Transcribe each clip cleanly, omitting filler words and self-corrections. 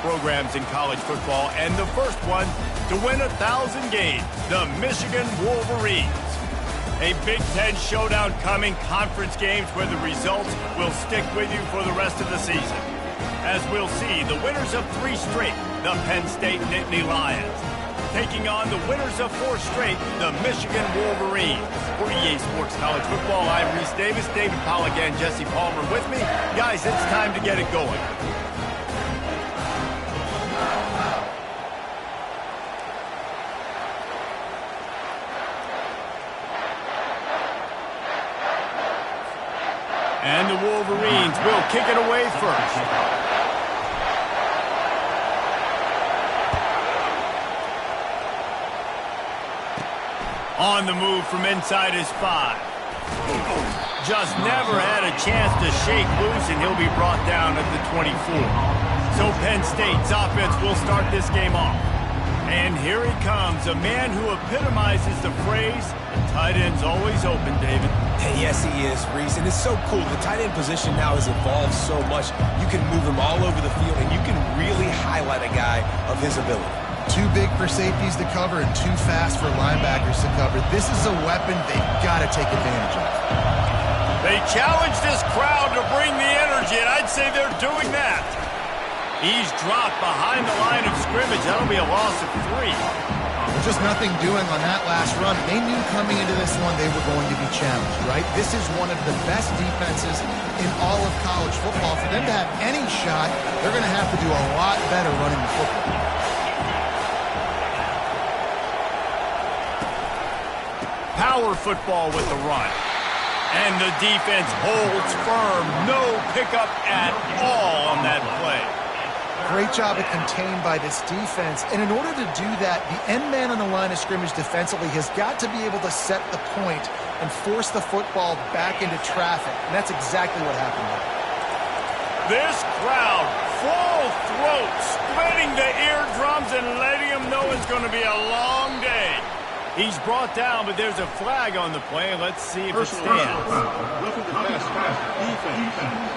programs in college football, and the first one to win 1,000 games, the Michigan Wolverines. A Big Ten showdown coming, conference games where the results will stick with you for the rest of the season. As we'll see, the winners of 3 straight, the Penn State Nittany Lions, taking on the winners of 4 straight, the Michigan Wolverines. For EA Sports College Football, I'm Reese Davis, David Pollack, and Jesse Palmer with me. Guys, it's time to get it going. And the Wolverines will kick it away first. On the move from inside his 5. Just never had a chance to shake loose, and he'll be brought down at the 24. So Penn State's offense will start this game off. And here he comes, a man who epitomizes the phrase, tight end's always open, David. Yes, he is, Reese, and it's so cool. The tight end position now has evolved so much. You can move him all over the field, and you can really highlight a guy of his ability. Too big for safeties to cover and too fast for linebackers to cover. This is a weapon they've got to take advantage of. They challenge this crowd to bring the energy, and I'd say they're doing that. He's dropped behind the line of scrimmage. That'll be a loss of 3. Well, just nothing doing on that last run. They knew coming into this one they were going to be challenged, right? This is one of the best defenses in all of college football. For them to have any shot, they're going to have to do a lot better running the football. Power football with the run. And the defense holds firm. No pickup at all on that play. Great job at contained by this defense. And in order to do that, the end man on the line of scrimmage defensively has got to be able to set the point and force the football back into traffic. And that's exactly what happened there. This crowd, full throat, splitting the eardrums and letting them know it's going to be a long day. He's brought down, but there's a flag on the play. Let's see if it stands. Roughing the pass, defense.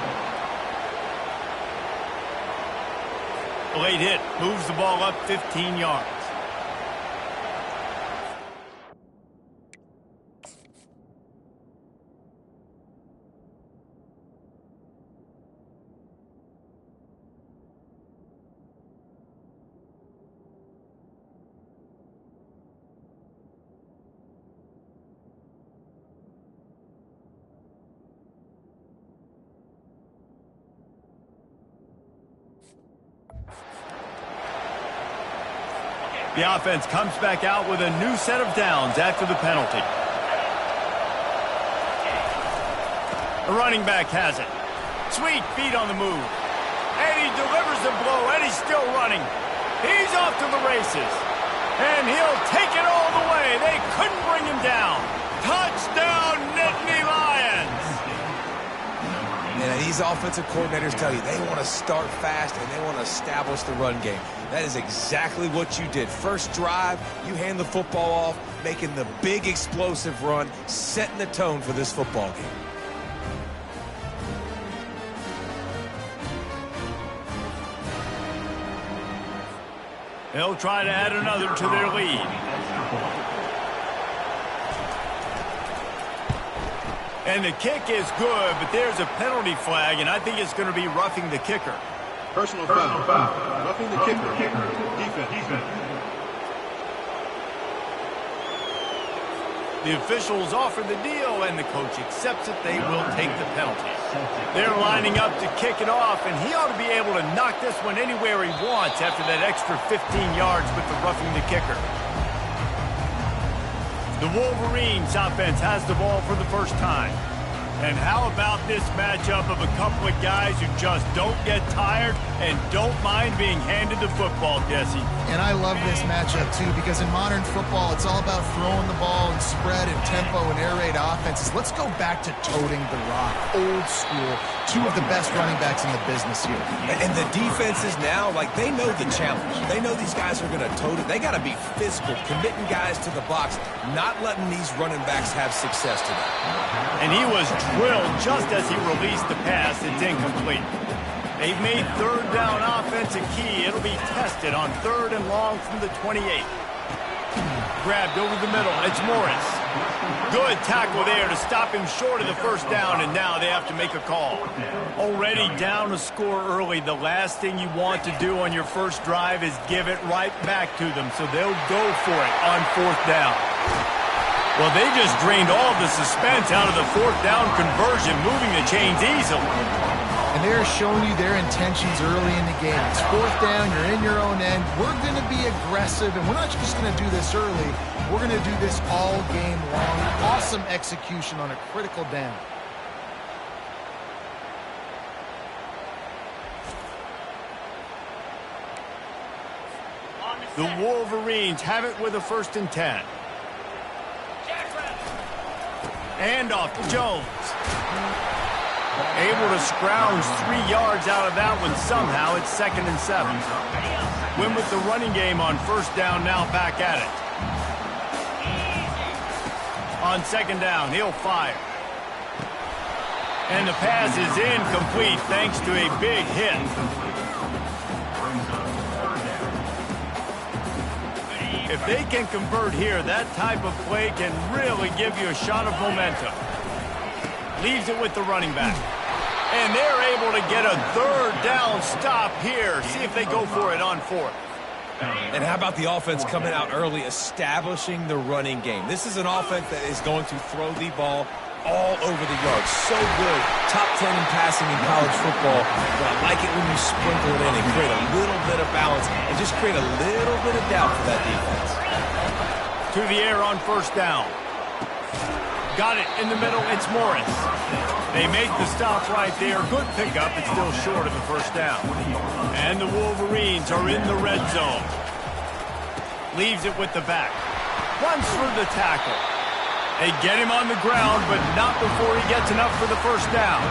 Late hit, moves the ball up 15 yards. The offense comes back out with a new set of downs after the penalty. The running back has it. Sweet feet on the move. And he delivers the blow, and he's still running. He's off to the races. And he'll take it all the way. They couldn't bring him down. Touchdown, Nittany Lions! And these offensive coordinators tell you they want to start fast and they want to establish the run game. That is exactly what you did. First drive, you hand the football off, making the big explosive run, setting the tone for this football game. They'll try to add another to their lead. And the kick is good, but there's a penalty flag, and I think it's going to be roughing the kicker. Personal foul. Roughing the kicker. Defense. The officials offer the deal, and the coach accepts it. They will take the penalty. They're lining up to kick it off, and he ought to be able to knock this one anywhere he wants after that extra 15 yards with the roughing the kicker. The Wolverines offense has the ball for the first time. And how about this matchup of a couple of guys who just don't get tired and don't mind being handed the football, Jesse? And I love this matchup, too, because in modern football, it's all about throwing the ball and spread and tempo and air raid offenses. Let's go back to toting the rock, old school. Two of the best running backs in the business here. And the defenses now, like, they know the challenge. They know these guys are going to tote it. They got to be physical, committing guys to the box, not letting these running backs have success today. And he was drilled just as he released the pass. It's incomplete. They've made third down offense a key. It'll be tested on 3rd and long from the 28. Grabbed over the middle. It's Morris. Good tackle there to stop him short of the first down, and now they have to make a call. Already down a score early. The last thing you want to do on your first drive is give it right back to them, so they'll go for it on 4th down. Well, they just drained all of the suspense out of the 4th down conversion, moving the chains easily. And they're showing you their intentions early in the game. It's 4th down, you're in your own end. We're going to be aggressive, and we're not just going to do this early. We're going to do this all game long. Awesome execution on a critical down. The Wolverines have it with a 1st and 10. And off to Jones. Able to scrounge 3 yards out of that one somehow. It's 2nd and 7. Win with the running game on 1st down, now back at it. On 2nd down, he'll fire. And the pass is incomplete thanks to a big hit. If they can convert here, that type of play can really give you a shot of momentum. Leaves it with the running back. And they're able to get a 3rd down stop here. See if they go for it on 4th. And how about the offense coming out early, establishing the running game? This is an offense that is going to throw the ball all over the yard. So good. Top 10 in passing in college football. But I like it when you sprinkle it in and create a little bit of balance and just create a little bit of doubt for that defense. To the air on 1st down. Got it in the middle. It's Morris. They make the stop right there. Good pickup. It's still short of the 1st down. And the Wolverines are in the red zone. Leaves it with the back. Runs through the tackle. They get him on the ground, but not before he gets enough for the 1st down.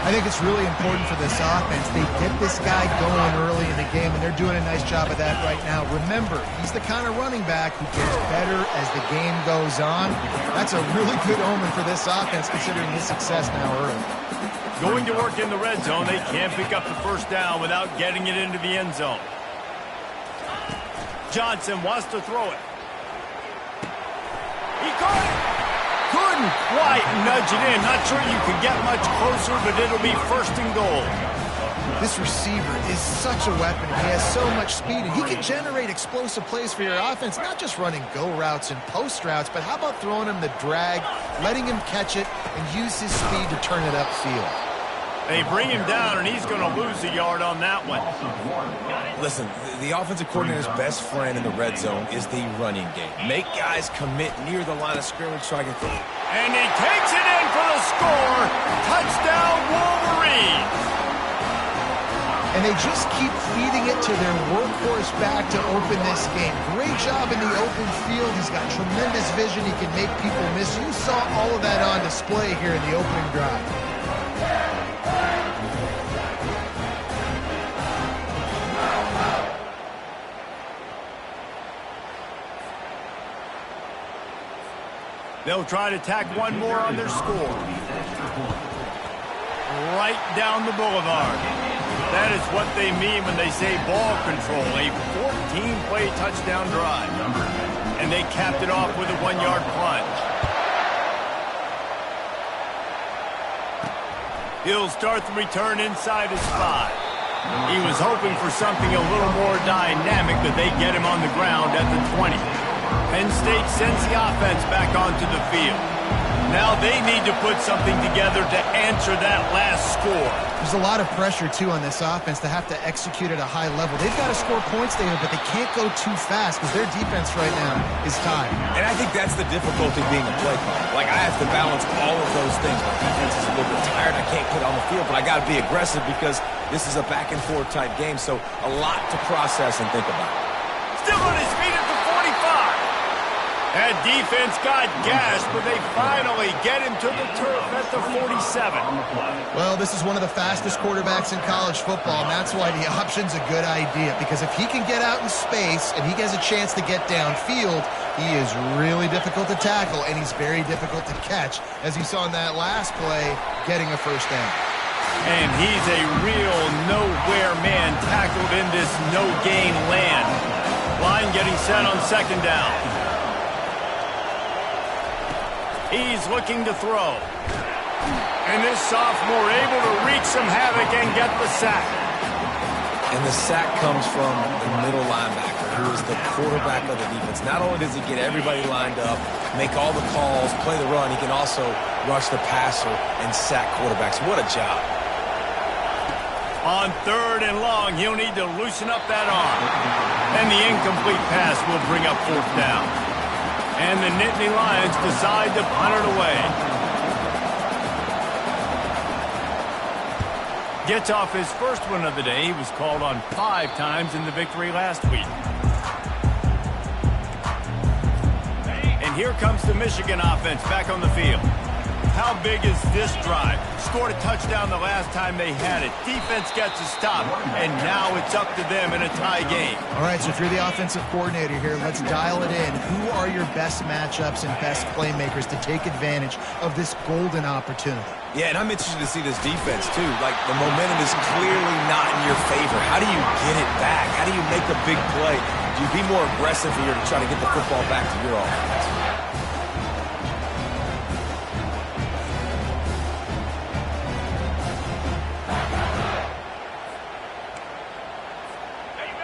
I think it's really important for this offense. They get this guy going early in the game, and they're doing a nice job of that right now. Remember, he's the kind of running back who gets better as the game goes on. That's a really good omen for this offense, considering his success now early. Going to work in the red zone, they can't pick up the 1st down without getting it into the end zone. Johnson wants to throw it. He caught it. Couldn't quite nudge it in. Not sure you could get much closer, but it'll be 1st and goal. This receiver is such a weapon. He has so much speed, and he can generate explosive plays for your offense, not just running go routes and post routes, but how about throwing him the drag, letting him catch it, and use his speed to turn it upfield. They bring him down, and he's going to lose a yard on that one. Listen, the offensive coordinator's best friend in the red zone is the running game. Make guys commit near the line of scrimmage so I can throw. And he takes it in for the score. Touchdown, Wolverines. And they just keep feeding it to their workhorse back to open this game. Great job in the open field. He's got tremendous vision. He can make people miss. You saw all of that on display here in the opening drive. They'll try to tack one more on their score. Right down the boulevard. That is what they mean when they say ball control. A 14-play touchdown drive. And they capped it off with a 1-yard plunge. He'll start the return inside his 5. He was hoping for something a little more dynamic, but they get him on the ground at the 20. Penn State sends the offense back onto the field. Now they need to put something together to answer that last score. There's a lot of pressure, too, on this offense to have to execute at a high level. They've got to score points there, but they can't go too fast because their defense right now is tied. And I think that's the difficulty being a play caller. Like, I have to balance all of those things. My defense is a little bit tired. I can't put on the field, but I got to be aggressive because this is a back-and-forth type game, so a lot to process and think about. Still on his feet at the 45. That defense got gashed, but they finally get him to the turf at the 47. Well, this is one of the fastest quarterbacks in college football, and that's why the option's a good idea, because if he can get out in space and he has a chance to get downfield, he is really difficult to tackle, and he's very difficult to catch, as you saw in that last play, getting a 1st down. And he's a real nowhere man tackled in this no-gain land. Line getting set on second down. He's looking to throw. And this sophomore able to wreak some havoc and get the sack. And the sack comes from the middle linebacker, who is the quarterback of the defense. Not only does he get everybody lined up, make all the calls, play the run, he can also rush the passer and sack quarterbacks. What a job. On third and long, he'll need to loosen up that arm. And the incomplete pass will bring up fourth down. And the Nittany Lions decide to punt it away. Gets off his first one of the day. He was called on 5 times in the victory last week. And here comes the Michigan offense back on the field. How big is this drive? Scored a touchdown the last time they had it. Defense gets a stop, and now it's up to them in a tie game. All right, so if you're the offensive coordinator here, let's dial it in. Who are your best matchups and best playmakers to take advantage of this golden opportunity? Yeah, and I'm interested to see this defense, too. Like, the momentum is clearly not in your favor. How do you get it back? How do you make a big play? Do you be more aggressive here to try to get the football back to your offense?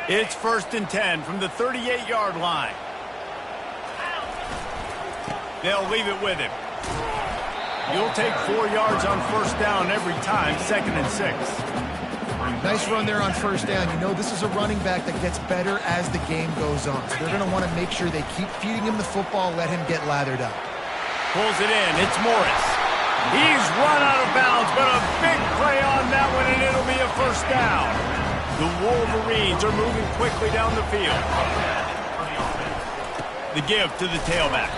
It's 1st and 10 from the 38-yard line. They'll leave it with him. You'll take 4 yards on first down every time, 2nd and 6. Nice run there on first down. You know this is a running back that gets better as the game goes on. So they're going to want to make sure they keep feeding him the football, let him get lathered up. Pulls it in. It's Morris. He's run out of bounds, but a big play on that one, and it'll be a first down. The Wolverines are moving quickly down the field. The give to the tailback.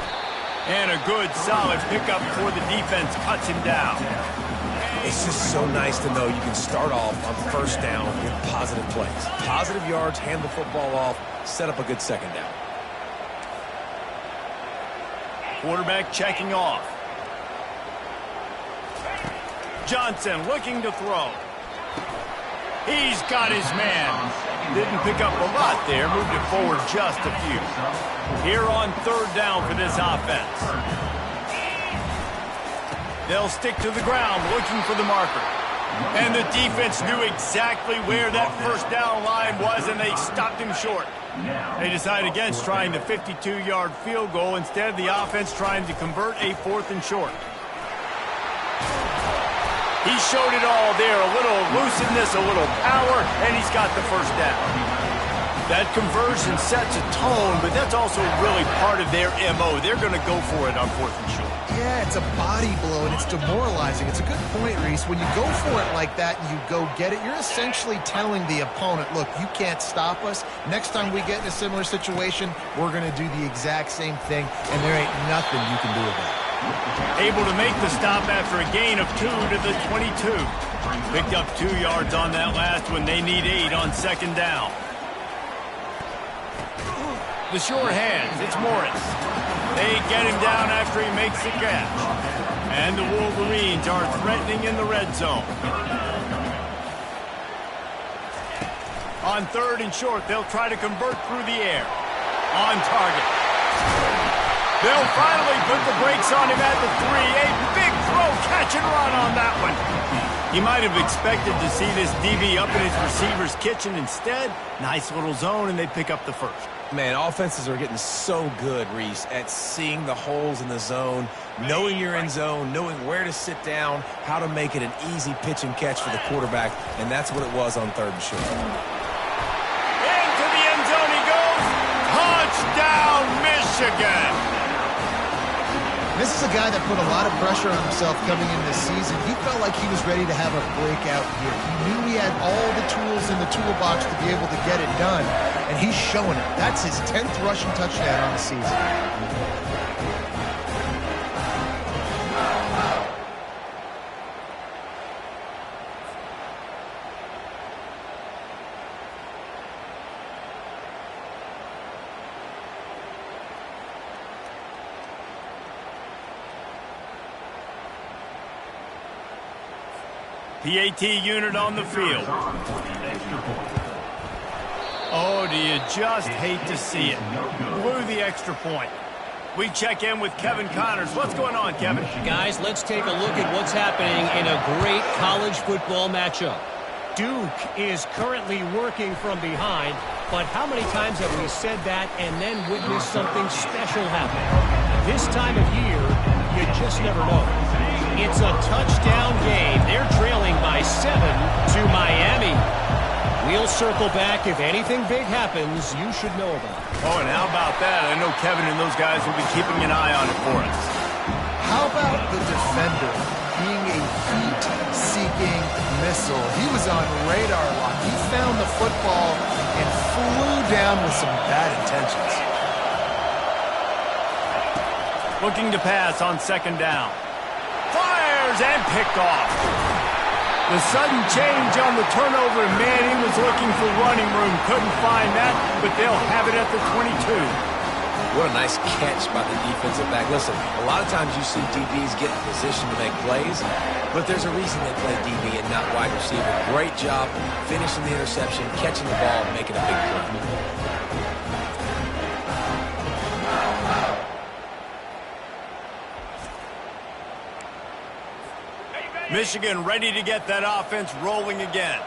And a good, solid pickup before the defense cuts him down. It's just so nice to know you can start off on first down with positive plays. Positive yards, hand the football off, set up a good second down. Quarterback checking off. Johnson looking to throw. He's got his man. Didn't pick up a lot there. Moved it forward just a few. Here on third down for this offense. They'll stick to the ground looking for the marker. And the defense knew exactly where that first down line was, and they stopped him short. They decided against trying the 52-yard field goal. Instead, the offense trying to convert a 4th and short. He showed it all there, a little elusiveness, a little power, and he's got the first down. That conversion sets a tone, but that's also really part of their MO. They're going to go for it on 4th and short. Yeah, it's a body blow, and it's demoralizing. It's a good point, Reese. When you go for it like that and you go get it, you're essentially telling the opponent, look, you can't stop us. Next time we get in a similar situation, we're going to do the exact same thing, and there ain't nothing you can do about it. Able to make the stop after a gain of 2 to the 22. Picked up 2 yards on that last one. They need 8 on second down. The short hands. It's Morris. They get him down after he makes the catch. And the Wolverines are threatening in the red zone. On third and short, they'll try to convert through the air. On target. They'll finally put the brakes on him at the 3. A big throw, catch and run on that one. He might have expected to see this DB up in his receiver's kitchen. Instead, nice little zone, and they pick up the first. Man, offenses are getting so good, Reese, at seeing the holes in the zone, knowing you're in zone, knowing where to sit down, how to make it an easy pitch and catch for the quarterback, and that's what it was on third and short. Into the end zone he goes. Touchdown, Michigan. This is a guy that put a lot of pressure on himself coming into this season. He felt like he was ready to have a breakout year. He knew he had all the tools in the toolbox to be able to get it done, and he's showing it. That's his 10th rushing touchdown on the season. PAT unit on the field. Oh, do you just hate to see it? Blew the extra point. We check in with Kevin Connors. What's going on, Kevin? Guys, let's take a look at what's happening in a great college football matchup. Duke is currently working from behind, but how many times have we said that and then witnessed something special happen? This time of year, you just never know. It's a touchdown game. They're trailing by 7 to Miami. We'll circle back. If anything big happens, you should know about it. Oh, and how about that? I know Kevin and those guys will be keeping an eye on it for us. How about the defender being a heat-seeking missile? He was on radar lock. He found the football and flew down with some bad intentions. Looking to pass on second down. Fires and picked off. The sudden change on the turnover, and man, he was looking for running room. Couldn't find that, but they'll have it at the 22. What a nice catch by the defensive back. Listen, a lot of times you see DBs get in position to make plays, but there's a reason they play DB and not wide receiver. Great job finishing the interception, catching the ball, and making a big play. Michigan ready to get that offense rolling again.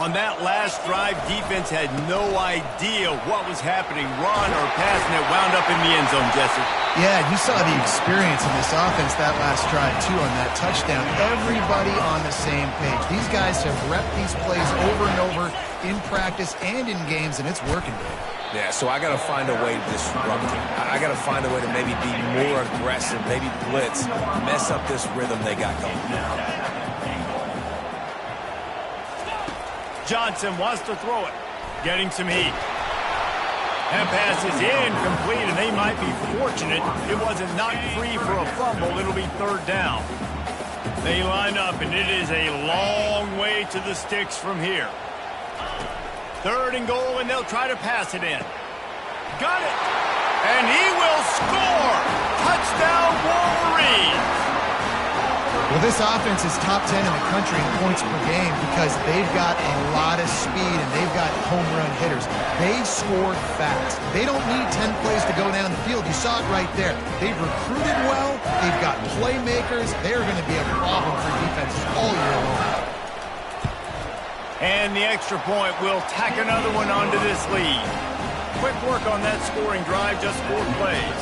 On that last drive, defense had no idea what was happening, run or pass, and it wound up in the end zone, Jesse. Yeah, you saw the experience in this offense that last drive, too, on that touchdown. Everybody on the same page. These guys have repped these plays over and over in practice and in games, and it's working. Yeah, so I got to find a way to disrupt it. I got to find a way to maybe be more aggressive, maybe blitz, mess up this rhythm they got going. Johnson wants to throw it, getting some heat. And pass is incomplete, and they might be fortunate it wasn't knocked free for a fumble. It'll be third down. They line up, and it is a long way to the sticks from here. Third and goal, and they'll try to pass it in. Got it! And he will score! Touchdown, Wolverines! Well, this offense is top 10 in the country in points per game because they've got a lot of speed and they've got home run hitters. They score fast. They don't need 10 plays to go down the field. You saw it right there. They've recruited well. They've got playmakers. They're going to be a problem for defenses all year long. And the extra point will tack another one onto this lead. Quick work on that scoring drive, just 4 plays.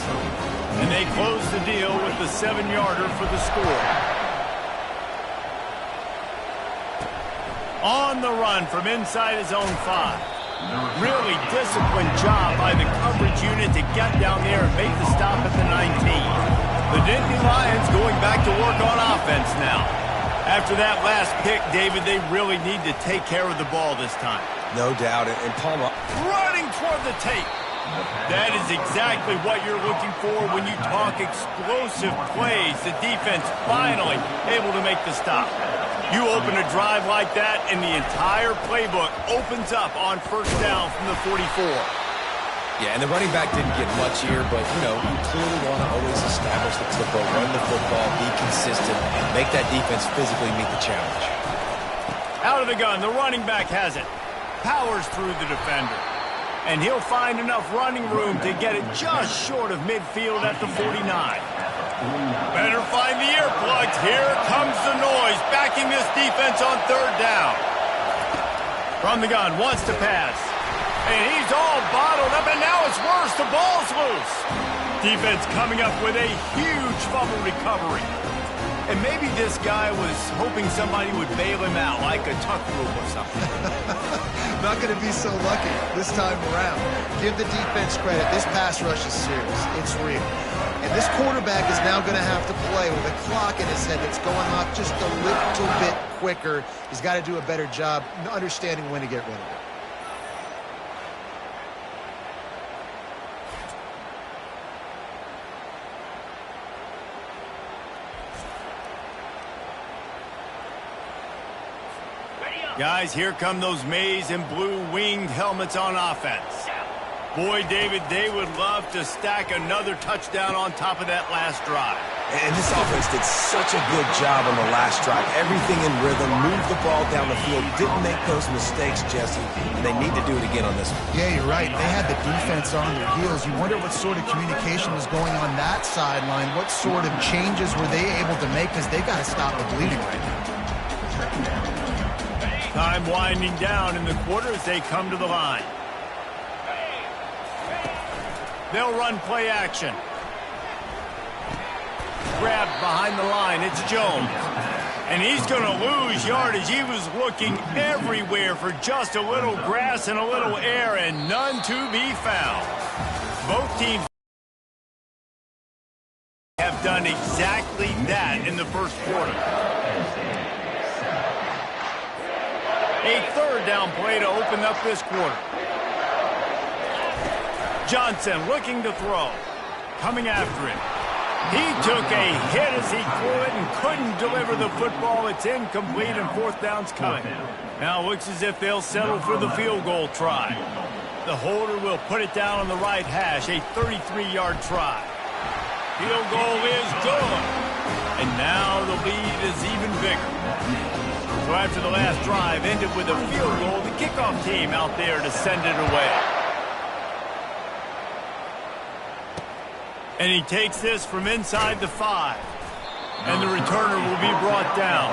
And they close the deal with the 7-yarder for the score. On the run from inside his own 5. Really disciplined job by the coverage unit to get down there and make the stop at the 19. The Nittany Lions going back to work on offense now. After that last pick, David, they really need to take care of the ball this time. No doubt. And Palmer running toward the tape. That is exactly what you're looking for when you talk explosive plays. The defense finally able to make the stop. You open a drive like that, and the entire playbook opens up on first down from the 44. Yeah, and the running back didn't get much here, but, you know, you clearly want to always establish the tempo, run the football, be consistent, make that defense physically meet the challenge. Out of the gun, the running back has it. Powers through the defender. And he'll find enough running room to get it just short of midfield at the 49. Better find the earplugs. Here comes the noise, backing this defense on third down. From the gun, wants to pass. And he's all bottled up, and now it's worse. The ball's loose. Defense coming up with a huge fumble recovery. And maybe this guy was hoping somebody would bail him out, like a tuck rule or something. Not going to be so lucky this time around. Give the defense credit. This pass rush is serious. It's real. And this quarterback is now going to have to play with a clock in his head that's going off just a little bit quicker. He's got to do a better job understanding when to get rid of it. Guys, here come those maize and blue winged helmets on offense. Boy, David, they would love to stack another touchdown on top of that last drive. And this offense did such a good job on the last drive. Everything in rhythm, moved the ball down the field, didn't make those mistakes, Jesse. And they need to do it again on this one. Yeah, you're right. They had the defense on their heels. You wonder what sort of communication was going on that sideline. What sort of changes were they able to make, because they got to stop the bleeding right now. Time winding down in the quarter as they come to the line. They'll run play action. Grabbed behind the line. It's Jones. And he's going to lose yardage. He was looking everywhere for just a little grass and a little air, and none to be found. Both teams have done exactly that in the first quarter. A third down play to open up this quarter. Johnson looking to throw. Coming after him. He took a hit as he threw it and couldn't deliver the football. It's incomplete, and fourth down's coming. Now it looks as if they'll settle for the field goal try. The holder will put it down on the right hash, a 33-yard try. Field goal is good. And now the lead is even bigger. So after the last drive ended with a field goal, the kickoff team out there to send it away. And he takes this from inside the 5. And the returner will be brought down.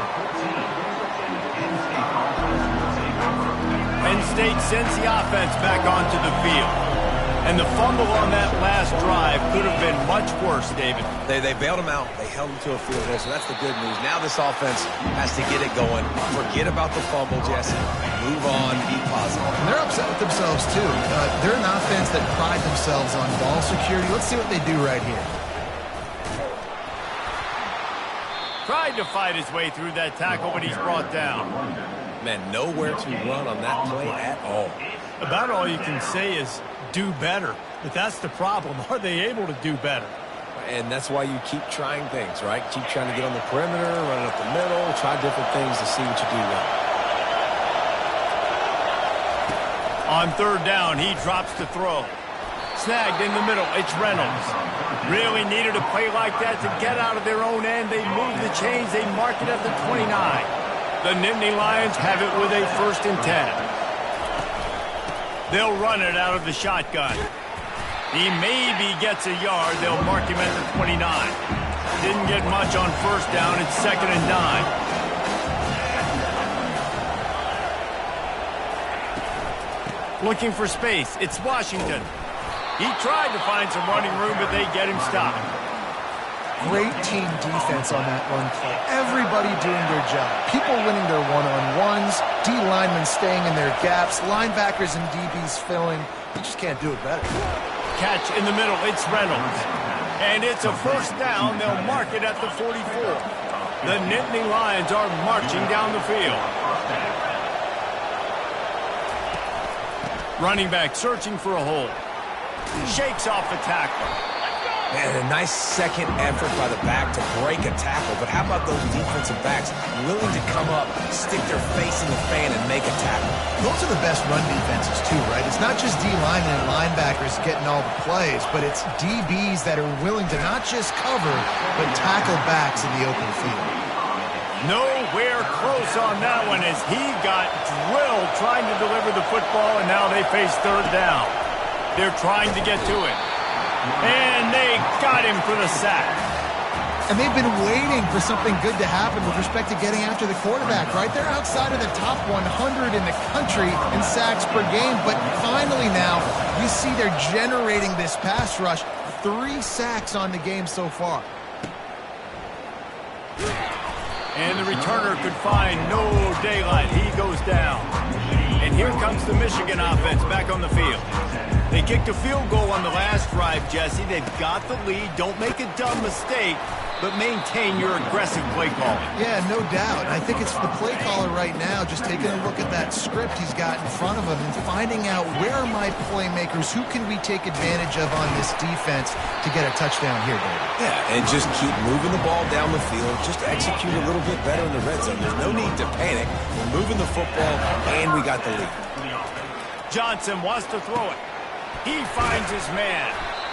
Penn State sends the offense back onto the field. And the fumble on that last drive could have been much worse, David. They bailed him out. They held him to a field goal, so that's the good news. Now this offense has to get it going. Forget about the fumble, Jesse. Move on, be positive. And they're upset with themselves, too. They're an offense that pride themselves on ball security. Let's see what they do right here. Tried to fight his way through that tackle, but he's brought down. Man, nowhere to run on that play at all. About all you can say is do better. But that's the problem. Are they able to do better? And that's why you keep trying things, right? Keep trying to get on the perimeter, run up the middle, try different things to see what you do well. On third down, he drops to throw. Snagged in the middle. It's Reynolds. Really needed a play like that to get out of their own end. They move the chains. They mark it at the 29. The Nittany Lions have it with a 1st and 10. They'll run it out of the shotgun. He maybe gets a yard. They'll mark him at the 29. Didn't get much on first down. It's 2nd and 9. Looking for space. It's Washington. He tried to find some running room, but they get him stopped. Great team defense on that run play. Everybody doing their job. People winning their one-on-ones. D linemen staying in their gaps. Linebackers and DBs filling. You just can't do it better. Catch in the middle. It's Reynolds. And it's a 1st down. They'll mark it at the 44. The Nittany Lions are marching down the field. Running back searching for a hole. Shakes off the tackle. Man, a nice second effort by the back to break a tackle. But how about those defensive backs willing to come up, stick their face in the fan, and make a tackle? Those are the best run defenses, too, right? It's not just D linemen and linebackers getting all the plays, but it's DBs that are willing to not just cover, but tackle backs in the open field. Nowhere close on that one as he got drilled trying to deliver the football, and now they face 3rd down. They're trying to get to it. And they got him for the sack. And they've been waiting for something good to happen with respect to getting after the quarterback, right? They're outside of the top 100 in the country in sacks per game, but finally now you see they're generating this pass rush. 3 sacks on the game so far. And the returner could find no daylight. He goes down. And here comes the Michigan offense back on the field. They kicked a field goal on the last drive, Jesse. They've got the lead. Don't make a dumb mistake, but maintain your aggressive play calling. Yeah, no doubt. I think it's the play caller right now just taking a look at that script he's got in front of him and finding out where are my playmakers, who can we take advantage of on this defense to get a touchdown here, David. Yeah, and just keep moving the ball down the field. Just execute a little bit better in the red zone. There's no need to panic. We're moving the football, and we got the lead. Johnson wants to throw it. He finds his man.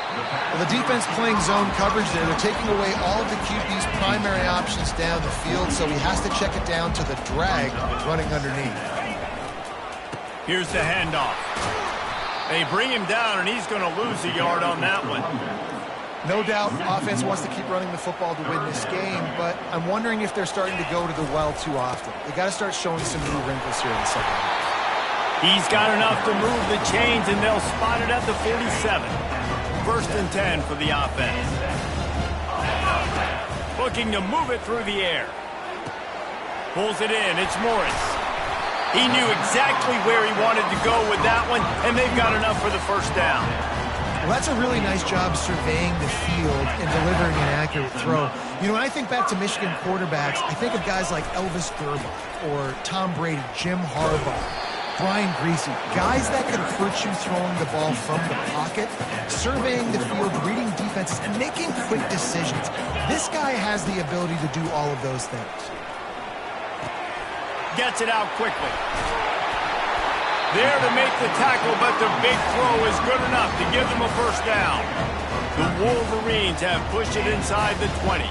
Well, the defense playing zone coverage there. They're taking away all of the QB's primary options down the field, so he has to check it down to the drag running underneath. Here's the handoff. They bring him down, and he's going to lose a yard on that one. No doubt offense wants to keep running the football to win this game, but I'm wondering if they're starting to go to the well too often. They got to start showing some new wrinkles here in the second half. He's got enough to move the chains, and they'll spot it at the 47. 1st and 10 for the offense. Looking to move it through the air. Pulls it in. It's Morris. He knew exactly where he wanted to go with that one, and they've got enough for the first down. Well, that's a really nice job surveying the field and delivering an accurate throw. You know, when I think back to Michigan quarterbacks, I think of guys like Elvis Grbac or Tom Brady, Jim Harbaugh, Brian Griese, guys that could hurt you throwing the ball from the pocket, surveying the field, reading defenses, and making quick decisions. This guy has the ability to do all of those things. Gets it out quickly. There to make the tackle, but the big throw is good enough to give them a first down. The Wolverines have pushed it inside the 20.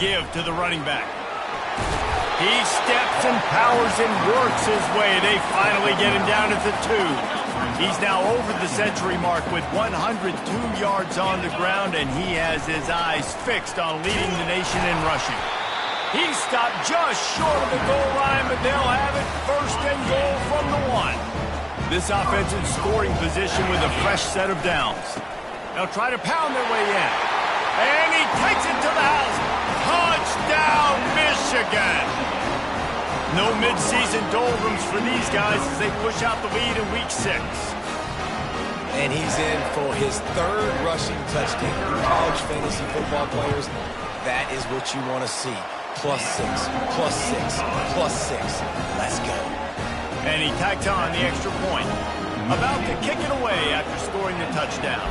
Give to the running back. He steps and powers and works his way. They finally get him down at the 2. He's now over the century mark with 102 yards on the ground, and he has his eyes fixed on leading the nation in rushing. He stopped just short of the goal line, but they'll have it 1st and goal from the 1. This offense in scoring position with a fresh set of downs. They'll try to pound their way in. And he takes it to the house. Touchdown, Michigan! No midseason doldrums for these guys as they push out the lead in Week 6. And he's in for his 3rd rushing touchdown. College fantasy football players, that is what you want to see. +6, +6, +6. Let's go. And he tacked on the extra point. About to kick it away after scoring the touchdown.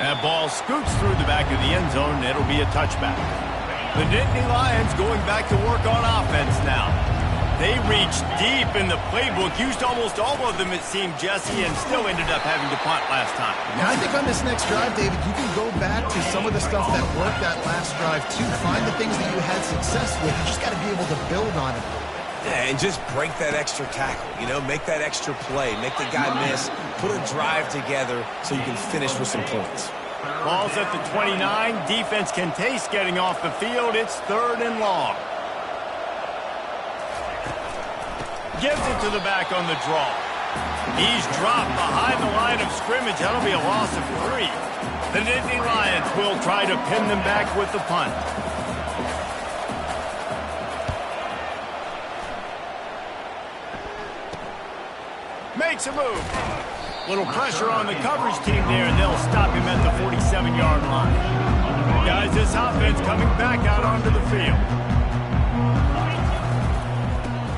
That ball scoots through the back of the end zone, and it'll be a touchback. The Nittany Lions going back to work on offense now. They reached deep in the playbook, used almost all of them, it seemed, Jesse, and still ended up having to punt last time. And I think on this next drive, David, you can go back to some of the stuff that worked that last drive, too. Find the things that you had success with. You just got to be able to build on it. Yeah, and just break that extra tackle, you know, make that extra play, make the guy miss, put a drive together so you can finish with some points. Ball's at the 29. Defense can taste getting off the field. It's 3rd and long. Gives it to the back on the draw. He's dropped behind the line of scrimmage. That'll be a loss of 3. The Nittany Lions will try to pin them back with the punt. Makes a move. Little pressure on the coverage team there, and they'll stop him at the 47-yard line. Guys, this offense coming back out onto the field.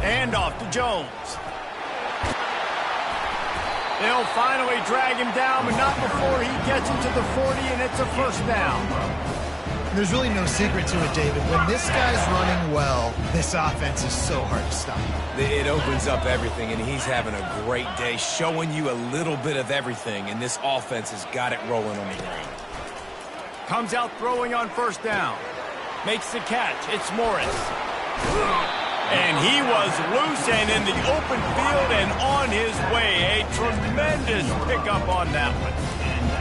Hand off to Jones. They'll finally drag him down, but not before he gets into the 40, and it's a first down. There's really no secret to it, David. When this guy's running well, this offense is so hard to stop. It opens up everything, and he's having a great day, showing you a little bit of everything, and this offense has got it rolling on the ground. Comes out throwing on first down. Makes the catch. It's Morris. And he was loose and in the open field and on his way. A tremendous pickup on that one.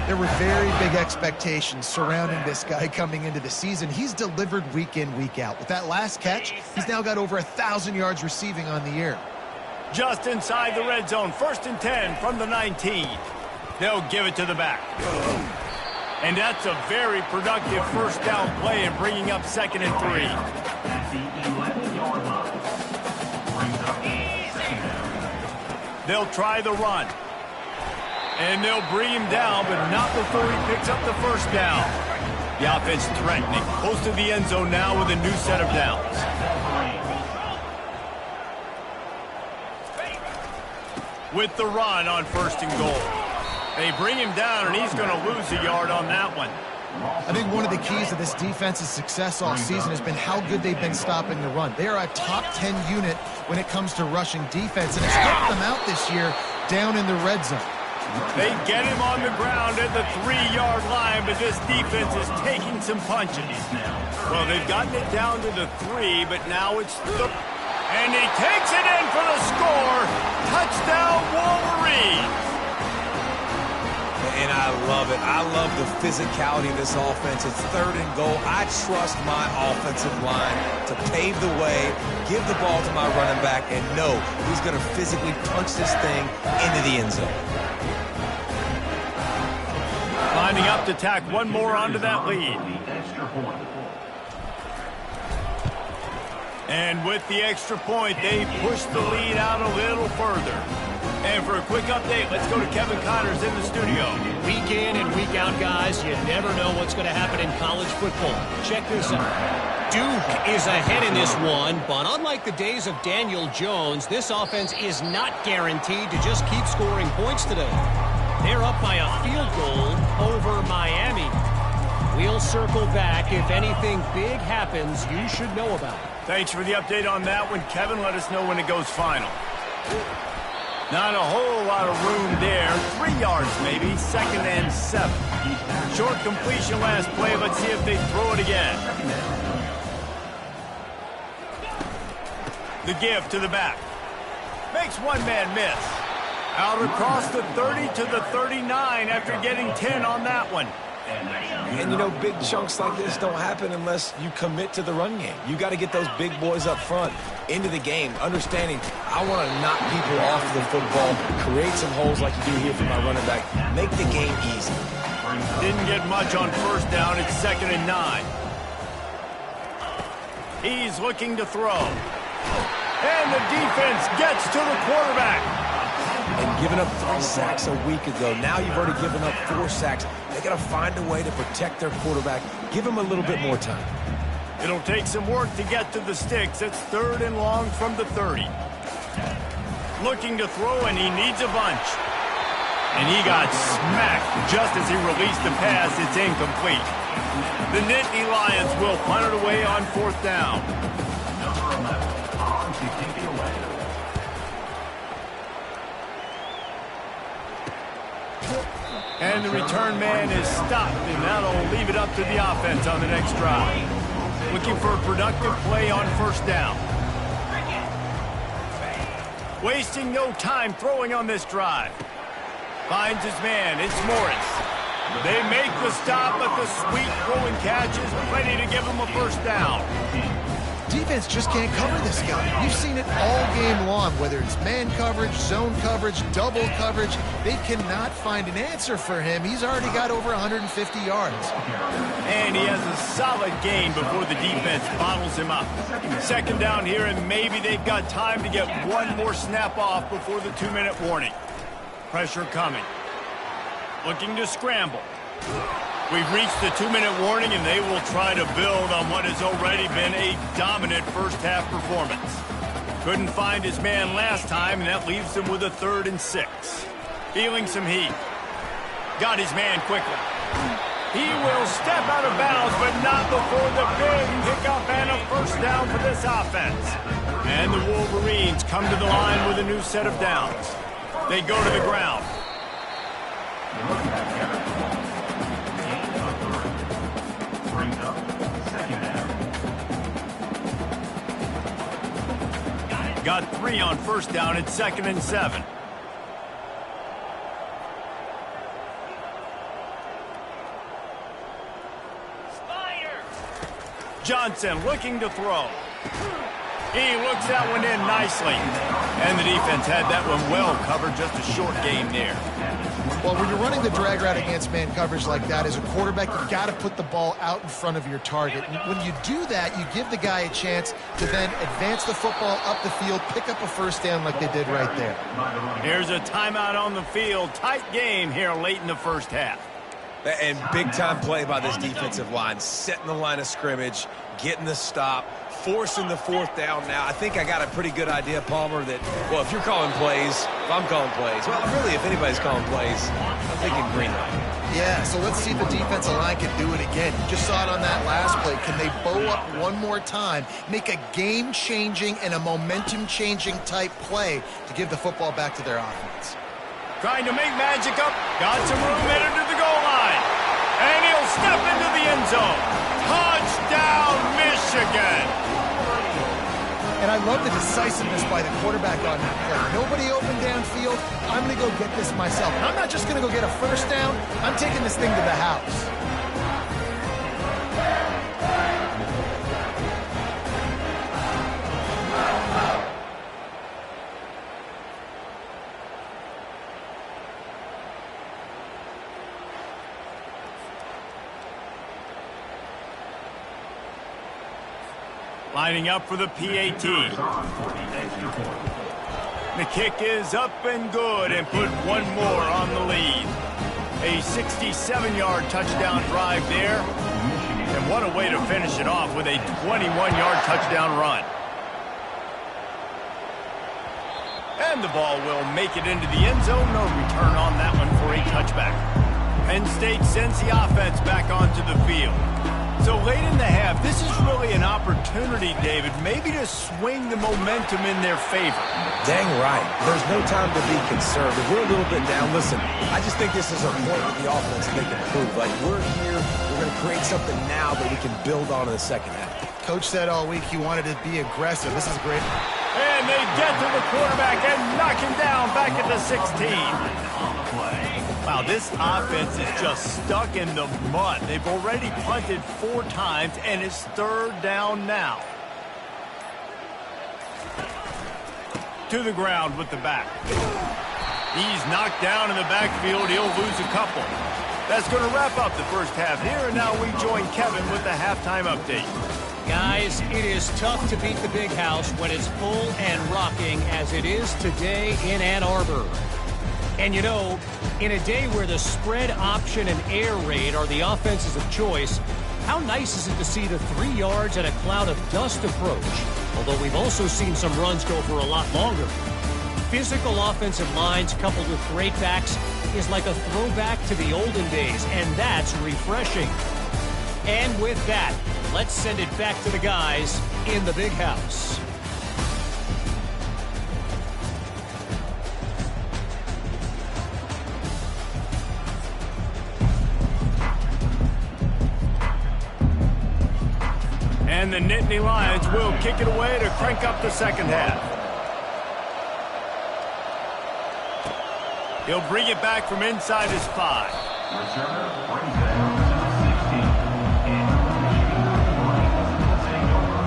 There were very big expectations surrounding this guy coming into the season. He's delivered week in, week out. With that last catch, he's now got over 1,000 yards receiving on the year. Just inside the red zone, 1st and 10 from the 19. They'll give it to the back. And that's a very productive first down play and bringing up 2nd and 3. They'll try the run. And they'll bring him down, but not before he picks up the first down. The offense threatening. Close to the end zone now with a new set of downs. With the run on 1st and goal. They bring him down, and he's going to lose a yard on that one. I think one of the keys to this defense's success all season has been how good they've been stopping the run. They are a top 10 unit when it comes to rushing defense, and it's helped them out this year down in the red zone. They get him on the ground at the 3-yard line, but this defense is taking some punches. Well, they've gotten it down to the 3, but now it's and he takes it in for the score. Touchdown, Wolverines. And I love it. I love the physicality of this offense. It's 3rd and goal. I trust my offensive line to pave the way, give the ball to my running back, and know he's going to physically punch this thing into the end zone. Lining up to tack one more onto that lead. And with the extra point, they push the lead out a little further. And for a quick update, let's go to Kevin Connors in the studio. Week in and week out, guys, you never know what's going to happen in college football. Check this out. Duke is ahead in this one, but unlike the days of Daniel Jones, this offense is not guaranteed to just keep scoring points today. They're up by a field goal over Miami. We'll circle back. If anything big happens, you should know about it. Thanks for the update on that one, Kevin. Let us know when it goes final. Not a whole lot of room there. 3 yards maybe. 2nd and 7. Short completion last play. Let's see if they throw it again. The give to the back. Makes one man miss. Out across the 30 to the 39 after getting 10 on that one. And, you know, big chunks like this don't happen unless you commit to the run game. You got to get those big boys up front into the game, understanding I want to knock people off the football, create some holes like you do here for my running back, make the game easy. Didn't get much on 1st down. It's 2nd and 9. He's looking to throw. And the defense gets to the quarterback. And giving up 3 sacks a week ago. Now you've already given up 4 sacks. They got to find a way to protect their quarterback. Give him a little bit more time. It'll take some work to get to the sticks. It's 3rd and long from the 30. Looking to throw, and he needs a bunch. And he got smacked just as he released the pass. It's incomplete. The Nittany Lions will punt it away on 4th down. And the return man is stopped, and that'll leave it up to the offense on the next drive. Looking for a productive play on 1st down. Wasting no time throwing on this drive. Finds his man. It's Morris. They make the stop, but the sweet throwing catch is plenty to give him a 1st down. Defense just can't cover this guy. You've seen it all game long, whether it's man coverage, zone coverage, double coverage. They cannot find an answer for him. He's already got over 150 yards. And he has a solid gain before the defense bottles him up. 2nd down here, and maybe they've got time to get one more snap off before the 2-minute warning. Pressure coming. Looking to scramble. We've reached the 2-minute warning, and they will try to build on what has already been a dominant first-half performance. Couldn't find his man last time, and that leaves him with a 3rd and 6. Feeling some heat. Got his man quickly. He will step out of bounds, but not before the big pickup and a 1st down for this offense. And the Wolverines come to the line with a new set of downs. They go to the ground. Got 3 on 1st down at 2nd and 7. Johnson looking to throw. He looks that one in nicely. And the defense had that one well covered, just a short game there. Well, when you're running the drag route against man coverage like that, as a quarterback, you've got to put the ball out in front of your target. And when you do that, you give the guy a chance to then advance the football up the field, pick up a 1st down like they did right there. Here's a timeout on the field. Tight game here late in the 1st half. And big-time play by this defensive line, setting the line of scrimmage, getting the stop, forcing the fourth down now. I think I got a pretty good idea, Palmer, that, well, if you're calling plays, if I'm calling plays, well, really, if anybody's calling plays, I'm thinking green light. Yeah, so let's see if the defensive line can do it again. You just saw it on that last play. Can they bow up one more time, make a game-changing and a momentum-changing type play to give the football back to their offense? Trying to make magic up. Got some room headed to the goal line. And he'll step into the end zone. Touchdown, Michigan. And I love the decisiveness by the quarterback on that play. Nobody open downfield. I'm going to go get this myself. And I'm not just going to go get a first down. I'm taking this thing to the house. Lining up for the PAT. The kick is up and good and put one more on the lead. A 67-yard touchdown drive there. And what a way to finish it off with a 21-yard touchdown run. And the ball will make it into the end zone. No return on that one for a touchback. Penn State sends the offense back onto the field. So late in the half, this is really an opportunity, David, maybe to swing the momentum in their favor. Dang right. There's no time to be conservative. We're a little bit down. Listen, I just think this is a point with the offense they can improve. Like, we're here, we're going to create something now that we can build on in the second half. Coach said all week he wanted to be aggressive. This is great. And they get to the quarterback and knock him down back at the 16. Wow, this offense is just stuck in the mud. They've already punted 4 times, and it's third down now. To the ground with the back. He's knocked down in the backfield. He'll lose a couple. That's going to wrap up the first half here, and now we join Kevin with the halftime update. Guys, it is tough to beat the Big House when it's full and rocking as it is today in Ann Arbor. And you know, in a day where the spread option and air raid are the offenses of choice, how nice is it to see the 3 yards and a cloud of dust approach? Although we've also seen some runs go for a lot longer. Physical offensive lines coupled with great backs is like a throwback to the olden days, and that's refreshing. And with that, let's send it back to the guys in the Big House. And the Nittany Lions will kick it away to crank up the second half. He'll bring it back from inside his 5.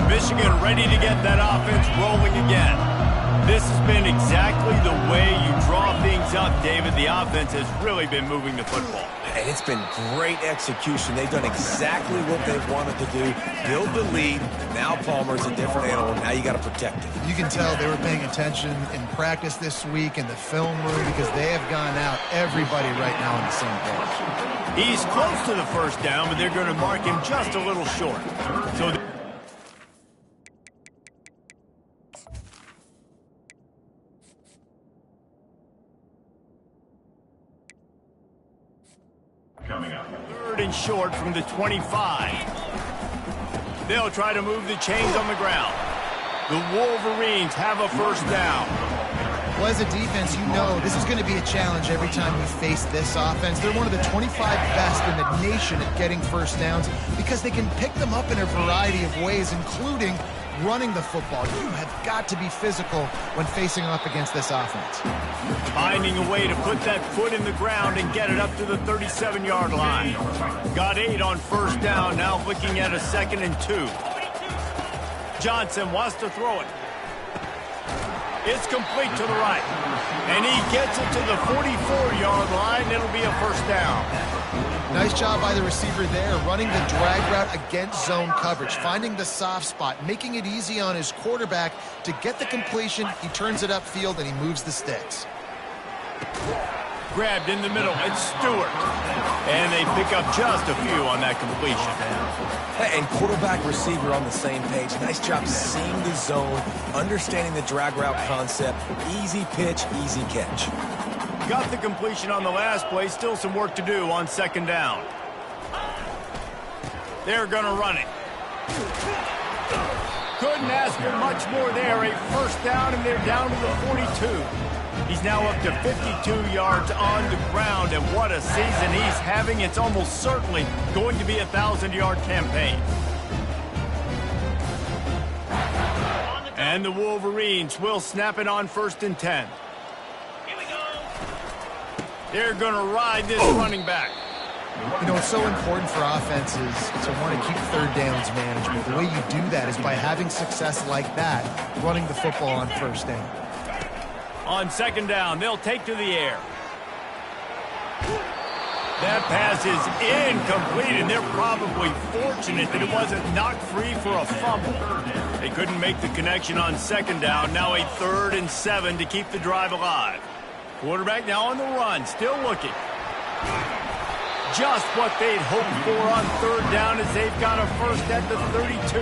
Michigan ready to get that offense rolling again. This has been exactly the way you draw things up, David. The offense has really been moving the football. And it's been great execution. They've done exactly what they've wanted to do. Build the lead. Now Palmer's a different animal. Now you got to protect it. You can tell they were paying attention in practice this week in the film room because they have gone out, everybody right now on the same page. He's close to the first down, but they're going to mark him just a little short. So Coming up. third and short from the 25. They'll try to move the chains on the ground. The Wolverines have a first down. Well, as a defense, you know this is going to be a challenge every time we face this offense. They're one of the 25 best in the nation at getting first downs because they can pick them up in a variety of ways, including running the football. You have got to be physical when facing up against this offense. Finding a way to put that foot in the ground and get it up to the 37-yard line. Got 8 on first down, now looking at a 2nd and 2. Johnson wants to throw it. It's complete to the right. And he gets it to the 44-yard line. It'll be a first down. Nice job by the receiver there, running the drag route against zone coverage, finding the soft spot, making it easy on his quarterback to get the completion. He turns it upfield and he moves the sticks. Grabbed in the middle. It's Stewart. And they pick up just a few on that completion. And quarterback, receiver on the same page. Nice job seeing the zone, understanding the drag route concept. Easy pitch, easy catch. Got the completion on the last play. Still some work to do on second down. They're going to run it. Couldn't ask for much more there. A first down, and they're down to the 42. He's now up to 52 yards on the ground, and what a season he's having. It's almost certainly going to be a 1,000-yard campaign. And the Wolverines will snap it on 1st and 10. They're going to ride this running back. You know, it's so important for offenses to want to keep third downs management. The way you do that is by having success like that, running the football on first down. On second down, they'll take to the air. That pass is incomplete, and they're probably fortunate that it wasn't knocked free for a fumble. They couldn't make the connection on second down. Now a 3rd and 7 to keep the drive alive. Quarterback now on the run, still looking. Just what they'd hoped for on 3rd down as they've got a first at the 32.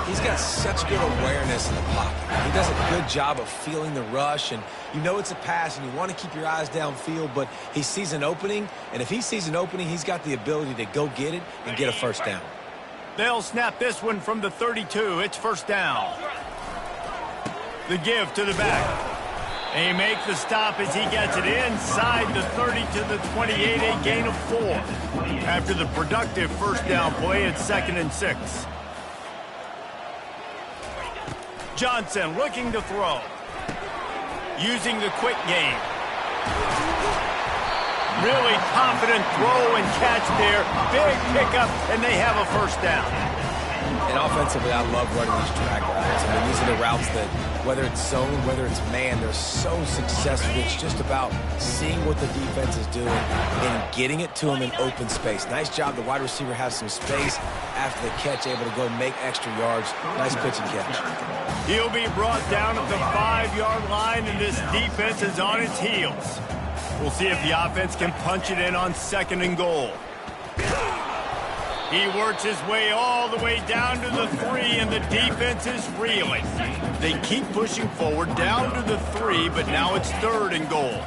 He's got such good awareness in the pocket. He does a good job of feeling the rush, and you know it's a pass, and you want to keep your eyes downfield, but he sees an opening, and if he sees an opening, he's got the ability to go get it and get a first down. They'll snap this one from the 32. It's first down. The give to the back. They make the stop as he gets it inside the 30 to the 28, a gain of 4. After the productive first down play, it's 2nd and 6. Johnson looking to throw. Using the quick game. Really confident throw and catch there. Big pickup, and they have a first down. And offensively, I love running these drag routes. I mean, these are the routes that, whether it's zone, whether it's man, they're so successful. It's just about seeing what the defense is doing and getting it to them in open space. Nice job. The wide receiver has some space after the catch, able to go make extra yards. Nice pitch and catch. He'll be brought down at the 5-yard line, and this defense is on its heels. We'll see if the offense can punch it in on 2nd and goal. He works his way all the way down to the 3, and the defense is reeling. They keep pushing forward down to the 3, but now it's 3rd and goal.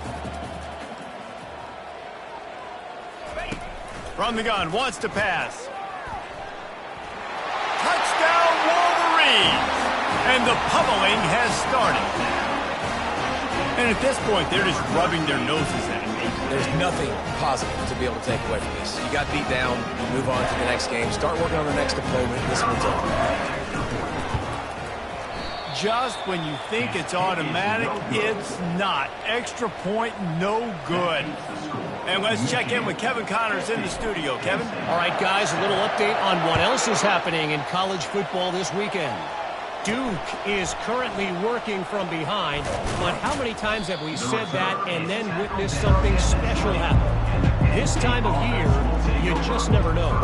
From the gun, wants to pass. Touchdown, Wolverines! And the pummeling has started. And at this point, they're just rubbing their noses in it. There's nothing positive to be able to take away from this. You got beat down, move on to the next game, start working on the next opponent. This one's over. Just when you think it's automatic, it's not. Extra point, no good. And let's check in with Kevin Connors in the studio. Kevin? All right, guys, a little update on what else is happening in college football this weekend. Duke is currently working from behind, but how many times have we said that and then witnessed something special happen? This time of year, you just never know.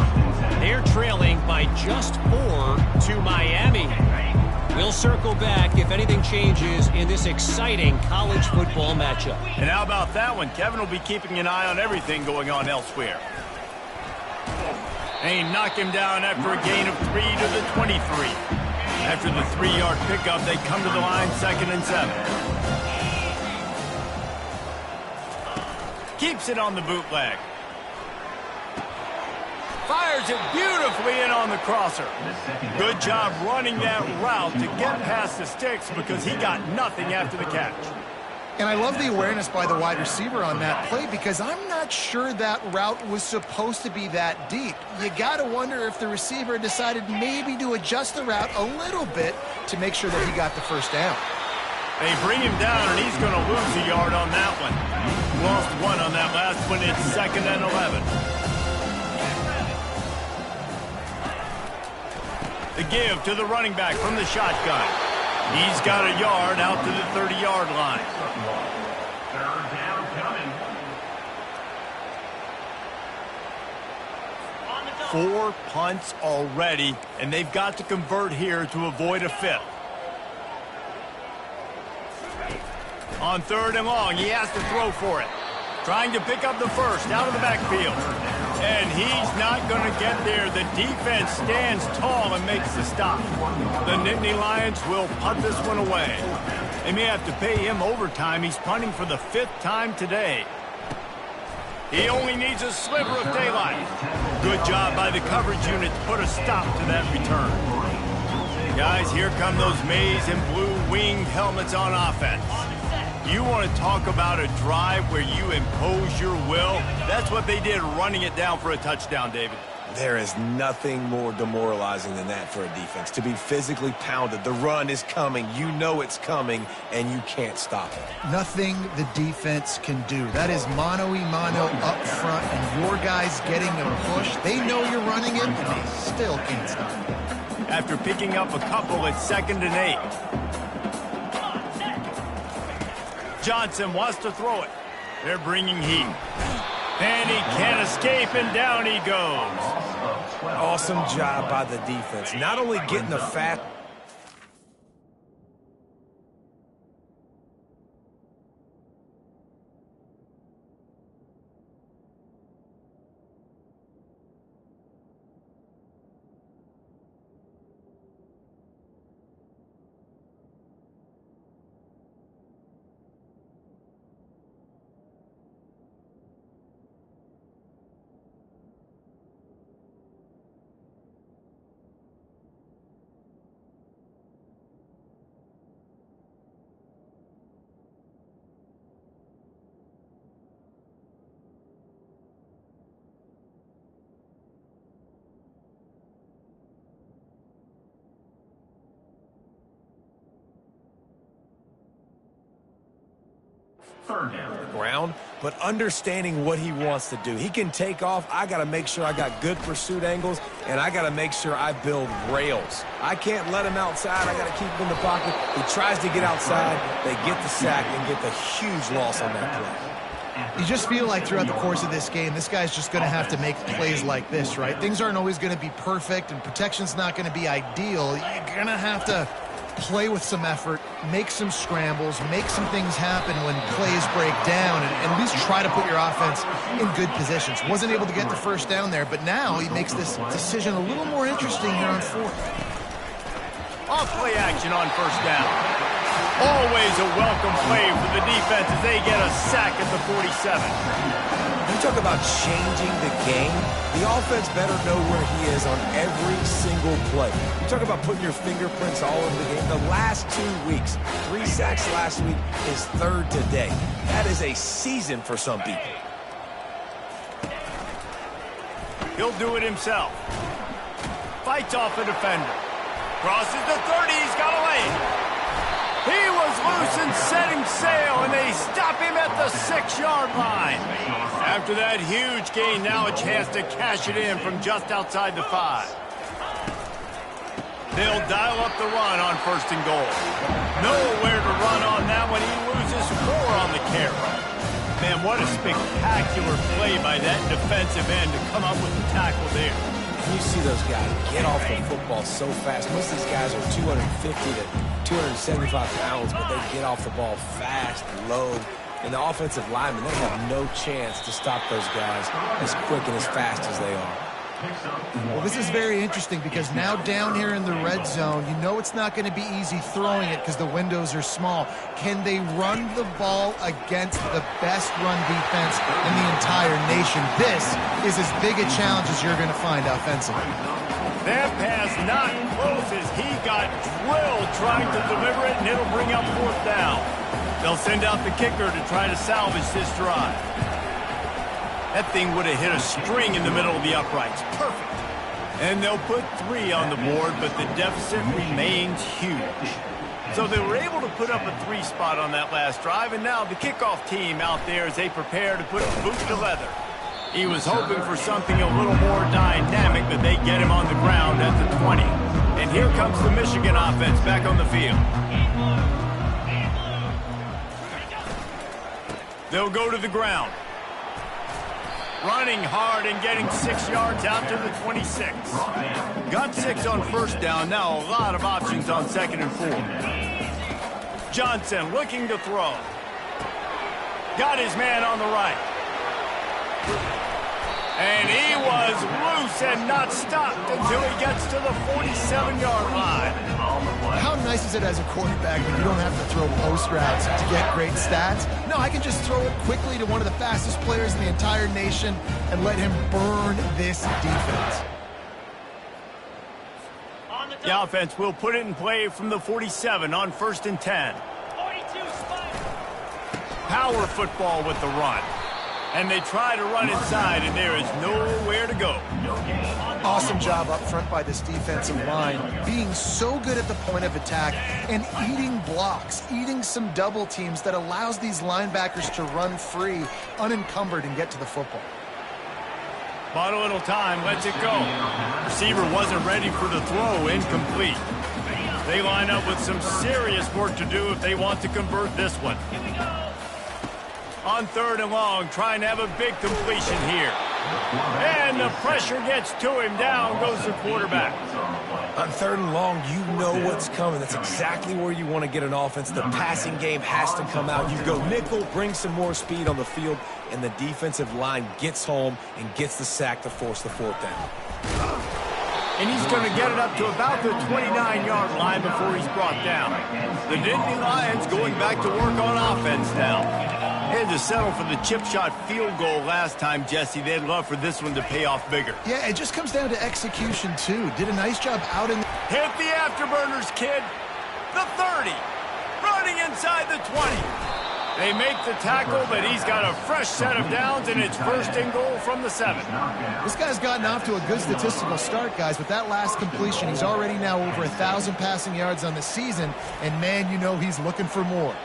They're trailing by just 4 to Miami. We'll circle back if anything changes in this exciting college football matchup. And how about that one? Kevin will be keeping an eye on everything going on elsewhere. And he knocked him down after a gain of 3 to the 23. After the 3-yard pickup, they come to the line 2nd and 7. Keeps it on the bootleg. Fires it beautifully in on the crosser. Good job running that route to get past the sticks because he got nothing after the catch. And I love the awareness by the wide receiver on that play because I'm not sure that route was supposed to be that deep. You got to wonder if the receiver decided maybe to adjust the route a little bit to make sure that he got the first down. They bring him down, and he's going to lose a yard on that one. Lost 1 on that last one. It's 2nd and 11. The give to the running back from the shotgun. He's got a yard out to the 30-yard line. 3rd down coming. 4 punts already, and they've got to convert here to avoid a 5th. On 3rd and long, he has to throw for it. Trying to pick up the first out of the backfield. And he's not going to get there. The defense stands tall and makes the stop. The Nittany Lions will punt this one away. They may have to pay him overtime. He's punting for the 5th time today. He only needs a sliver of daylight. Good job by the coverage unit to put a stop to that return. Guys, here come those maize and blue winged helmets on offense. You want to talk about a drive where you impose your will? That's what they did, running it down for a touchdown, David. There is nothing more demoralizing than that for a defense. To be physically pounded. The run is coming. You know it's coming, and you can't stop it. Nothing the defense can do. That is mano-a-mano up front, and your guys getting a push. They know you're running it, and they still can't stop it. After picking up a couple, it's 2nd and 8. Johnson wants to throw it. They're bringing heat. And he can't escape, and down he goes. Awesome job by the defense. Not only getting the fat... ground, but understanding what he wants to do. He can take off. I got to make sure I got good pursuit angles, and I got to make sure I build rails. I can't let him outside. I got to keep him in the pocket. He tries to get outside. They get the sack and get the huge loss on that play. You just feel like throughout the course of this game, this guy's just going to have to make plays like this, right? Things aren't always going to be perfect, and protection's not going to be ideal. You're going to have to play with some effort, make some scrambles, make some things happen when plays break down, and at least try to put your offense in good positions. Wasn't able to get the first down there, but now he makes this decision a little more interesting here on 4th. Off play action on 1st down. Always a welcome play for the defense as they get a sack at the 47. You talk about changing the game. The offense better know where he is on every single play. You talk about putting your fingerprints all over the game. The last 2 weeks, 3 sacks last week, his 3rd today. That is a season for some people. He'll do it himself. Fights off a defender. Crosses the 30. He's got away. He was loose and setting sail, and they stop him at the 6-yard line. After that huge gain, now a chance to cash it in from just outside the 5. They'll dial up the run on 1st and goal. Nowhere to run on that one. He loses 4 on the carry. Man, what a spectacular play by that defensive end to come up with the tackle there. You see those guys get off the football so fast. Most of these guys are 250 to 275 pounds, but they get off the ball fast, low. And the offensive linemen, they have no chance to stop those guys as quick and as fast as they are. Well, this is very interesting because now down here in the red zone, you know it's not going to be easy throwing it because the windows are small. Can they run the ball against the best run defense in the entire nation? This is as big a challenge as you're going to find offensively. That pass not close as he got drilled trying to deliver it, and it'll bring up 4th down. They'll send out the kicker to try to salvage this drive. That thing would have hit a string in the middle of the uprights. Perfect. And they'll put 3 on the board, but the deficit remains huge. So they were able to put up a 3 spot on that last drive, and now the kickoff team out there as they prepare to put boot to leather. He was hoping for something a little more dynamic, but they get him on the ground at the 20. And here comes the Michigan offense back on the field. They'll go to the ground. Running hard and getting 6 yards out to the 26. Got 6 on 1st down. Now a lot of options on 2nd and 4. Johnson looking to throw. Got his man on the right. And he was loose and not stopped until he gets to the 47-yard line. How nice is it as a quarterback when you don't have to throw post routes to get great stats? No, I can just throw it quickly to one of the fastest players in the entire nation and let him burn this defense. The offense will put it in play from the 47 on 1st and 10. Power football with the run. And they try to run inside, and there is nowhere to go. Awesome job up front by this defensive line, being so good at the point of attack and eating blocks, eating some double teams that allows these linebackers to run free, unencumbered, and get to the football. Bought a little time, lets it go. Receiver wasn't ready for the throw, incomplete. They line up with some serious work to do if they want to convert this one. On 3rd and long, trying to have a big completion here. And the pressure gets to him. Down goes the quarterback. On 3rd and long, you know what's coming. That's exactly where you want to get an offense. The passing game has to come out. You go nickel, bring some more speed on the field, and the defensive line gets home and gets the sack to force the 4th down. And he's going to get it up to about the 29-yard line before he's brought down. The Nittany Lions going back to work on offense now. They had to settle for the chip shot field goal last time, Jesse. They'd love for this one to pay off bigger. Yeah, it just comes down to execution, too. Did a nice job out in... Hit the afterburners, kid. The 30. Running inside the 20. They make the tackle, but he's got a fresh set of downs, and it's 1st and goal from the 7. This guy's gotten off to a good statistical start, guys. With that last completion, he's already now over 1,000 passing yards on the season, and, man, you know he's looking for more.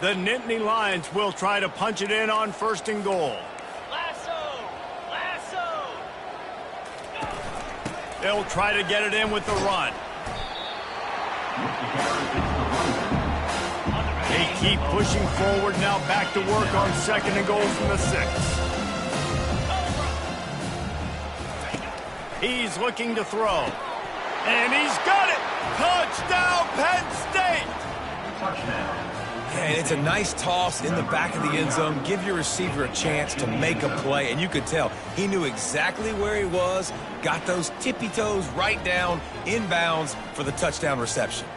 The Nittany Lions will try to punch it in on 1st and goal. Lasso! They'll try to get it in with the run. They keep pushing forward now, back to work on 2nd and goal from the 6. He's looking to throw. And he's got it! Touchdown, Penn State! Touchdown. And it's a nice toss in the back of the end zone. Give your receiver a chance to make a play. And you could tell he knew exactly where he was, got those tippy toes right down, inbounds for the touchdown reception.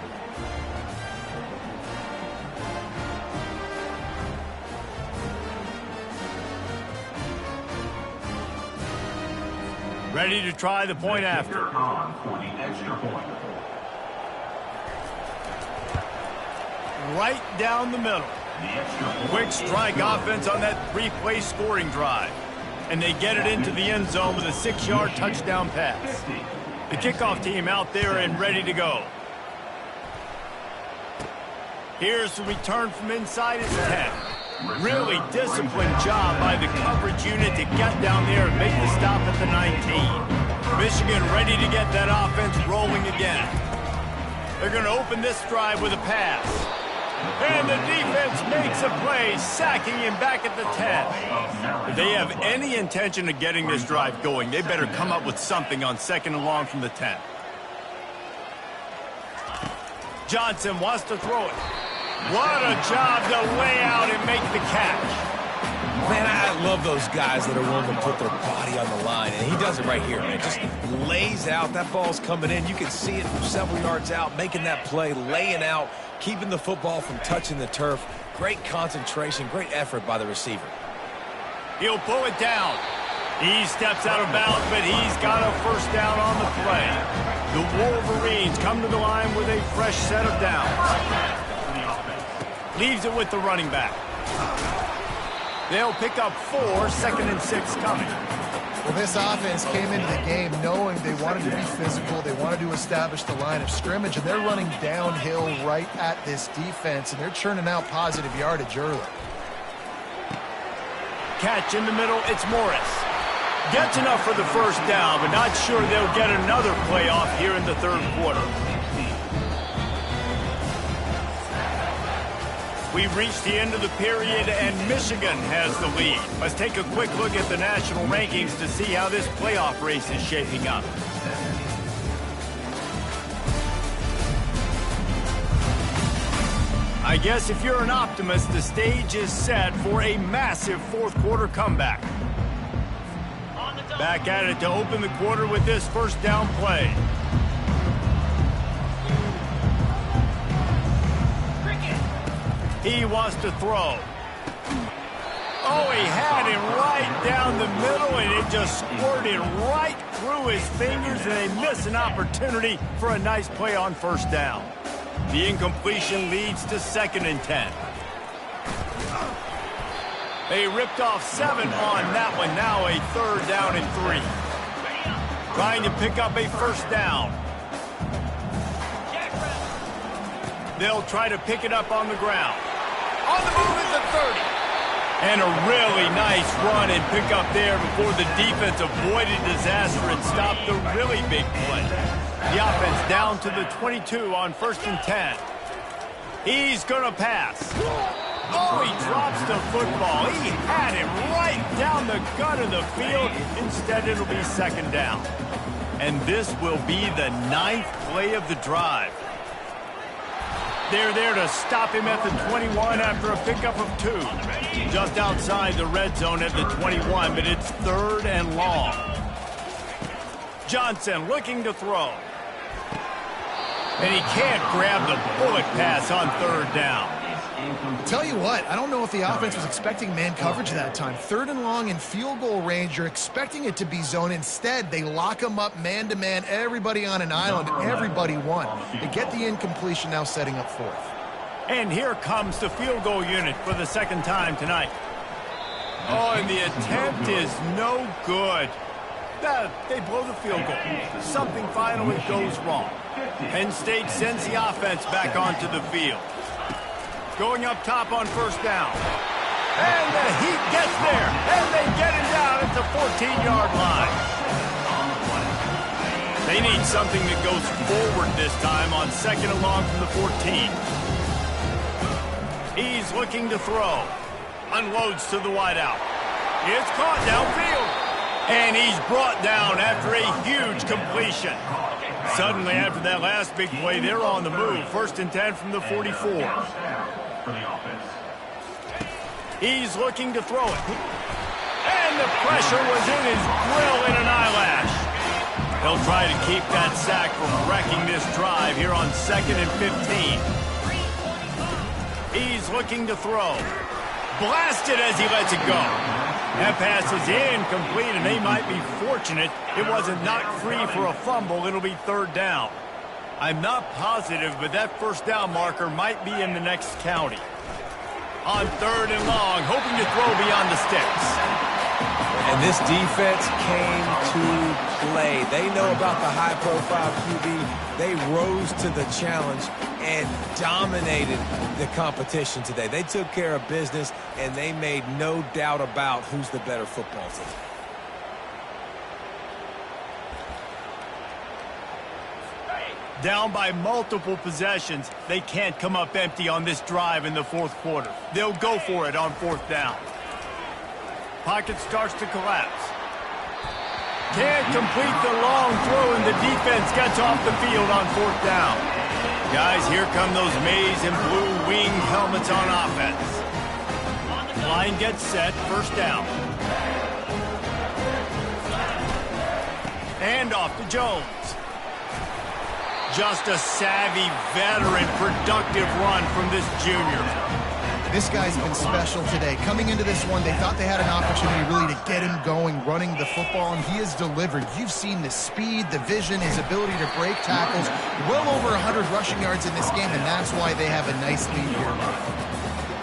Ready to try the point after. For the extra point. Right down the middle. Quick strike offense on that 3-play scoring drive. And they get it into the end zone with a 6-yard touchdown pass. The kickoff team out there and ready to go. Here's the return from inside his 10. Really disciplined job by the coverage unit to get down there and make the stop at the 19. Michigan ready to get that offense rolling again. They're going to open this drive with a pass. And the defense makes a play, sacking him back at the 10. If they have any intention of getting this drive going, they better come up with something on 2nd and long from the 10. Johnson wants to throw it. What a job to lay out and make the catch. Man, I love those guys that are willing to put their body on the line, and he does it right here, man. Just lays out. That ball's coming in. You can see it from several yards out, making that play, laying out, keeping the football from touching the turf. Great concentration, great effort by the receiver. He'll pull it down. He steps out of bounds, but he's got a 1st down on the play. The Wolverines come to the line with a fresh set of downs. Leaves it with the running back. They'll pick up 4, 2nd and 6 coming. Well, this offense came into the game knowing they wanted to be physical, they wanted to establish the line of scrimmage, and they're running downhill right at this defense, and they're churning out positive yardage early. Catch in the middle, it's Morris. Gets enough for the 1st down, but not sure they'll get another play off here in the 3rd quarter. We've reached the end of the period, and Michigan has the lead. Let's take a quick look at the national rankings to see how this playoff race is shaping up. I guess if you're an optimist, the stage is set for a massive fourth-quarter comeback. Back at it to open the quarter with this first down play. He wants to throw. Oh, he had him right down the middle, and it just squirted right through his fingers, and they miss an opportunity for a nice play on first down. The incompletion leads to 2nd and 10. They ripped off 7 on that one. Now a 3rd down and 3. Trying to pick up a first down. They'll try to pick it up on the ground. On the move is the 30. And a really nice run and pick up there before the defense avoided disaster and stopped the really big play. The offense down to the 22 on 1st and 10. He's going to pass. Oh, he drops the football. He had him right down the gut of the field. Instead, it'll be 2nd down. And this will be the 9th play of the drive. They're there to stop him at the 21 after a pickup of 2. Just outside the red zone at the 21, but it's 3rd and long. Johnson looking to throw. And he can't grab the bullet pass on 3rd down. Tell you what, I don't know if the offense was expecting man coverage that time. 3rd and long in field goal range, you're expecting it to be zone. Instead, they lock them up man-to-man, everybody on an island, everybody won. They get the incompletion, now setting up 4th. And here comes the field goal unit for the 2nd time tonight. Oh, and the attempt is no good. They blow the field goal. Something finally goes wrong. Penn State sends the offense back onto the field. Going up top on first down. And the Heat gets there. And they get him down at the 14-yard line. They need something that goes forward this time on 2nd and long from the 14. He's looking to throw. Unloads to the wideout. It's caught downfield. And he's brought down after a huge completion. Suddenly, after that last big play, they're on the move. 1st and 10 from the 44. He's looking to throw it. And the pressure was in his grill in an eyelash. They'll try to keep that sack from wrecking this drive here on 2nd and 15. He's looking to throw. Blasted as he lets it go. That pass is incomplete, and they might be fortunate it wasn't knocked free for a fumble. It'll be 3rd down. I'm not positive, but that first down marker might be in the next county. On 3rd and long, hoping to throw beyond the sticks. And this defense came to play. They know about the high-profile QB. They rose to the challenge and dominated the competition today. They took care of business, and they made no doubt about who's the better football team. Down by multiple possessions, they can't come up empty on this drive in the 4th quarter. They'll go for it on 4th down. Pocket starts to collapse. Can't complete the long throw, and the defense gets off the field on 4th down. Guys, here come those maize and blue wing helmets on offense. Line gets set, 1st down. And off to Jones. Just a savvy, veteran, productive run from this junior. This guy's been special today. Coming into this one, they thought they had an opportunity really to get him going, running the football, and he has delivered. You've seen the speed, the vision, his ability to break tackles. Well over 100 rushing yards in this game, and that's why they have a nice lead here.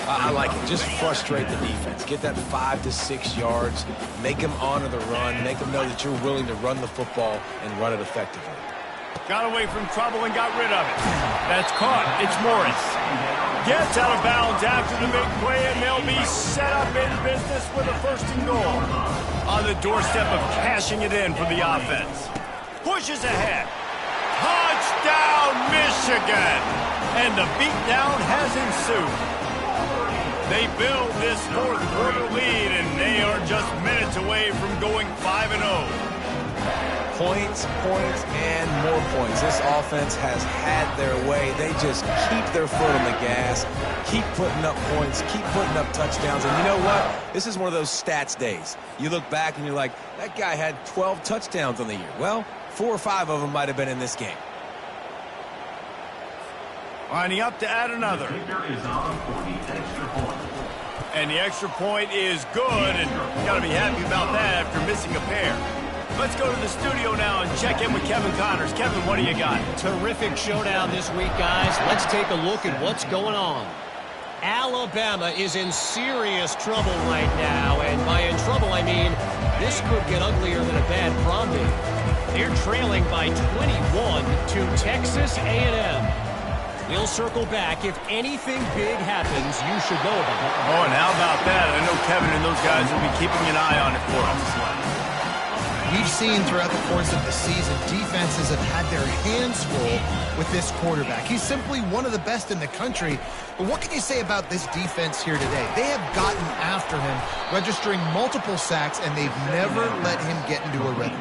I like it. Just frustrate the defense. Get that 5 to 6 yards. Make them honor the run. Make them know that you're willing to run the football and run it effectively. Got away from trouble and got rid of it. That's caught. It's Morris. Gets out of bounds after the big play, and they'll be set up in business with a 1st and goal. On the doorstep of cashing it in for the offense. Pushes ahead. Touchdown, Michigan! And the beatdown has ensued. They build this fourth quarter lead, and they are just minutes away from going 5-0. Points, points, and more points. This offense has had their way. They just keep their foot on the gas, keep putting up points, keep putting up touchdowns. And you know what? This is one of those stats days. You look back and you're like, that guy had 12 touchdowns on the year. Well, 4 or 5 of them might have been in this game. Lining up to add another. And the extra point is good, and you got to be happy about that after missing a pair. Let's go to the studio now and check in with Kevin Connors. Kevin, what do you got? Terrific showdown this week, guys. Let's take a look at what's going on. Alabama is in serious trouble right now, and by in trouble, I mean this could get uglier than a bad prom date. They're trailing by 21 to Texas A&M. We'll circle back. If anything big happens, you should know about it. Oh, and how about that? I know Kevin and those guys will be keeping an eye on it for us. We've seen throughout the course of the season, defenses have had their hands full with this quarterback. He's simply one of the best in the country. But what can you say about this defense here today? They have gotten after him, registering multiple sacks, and they've never let him get into a rhythm.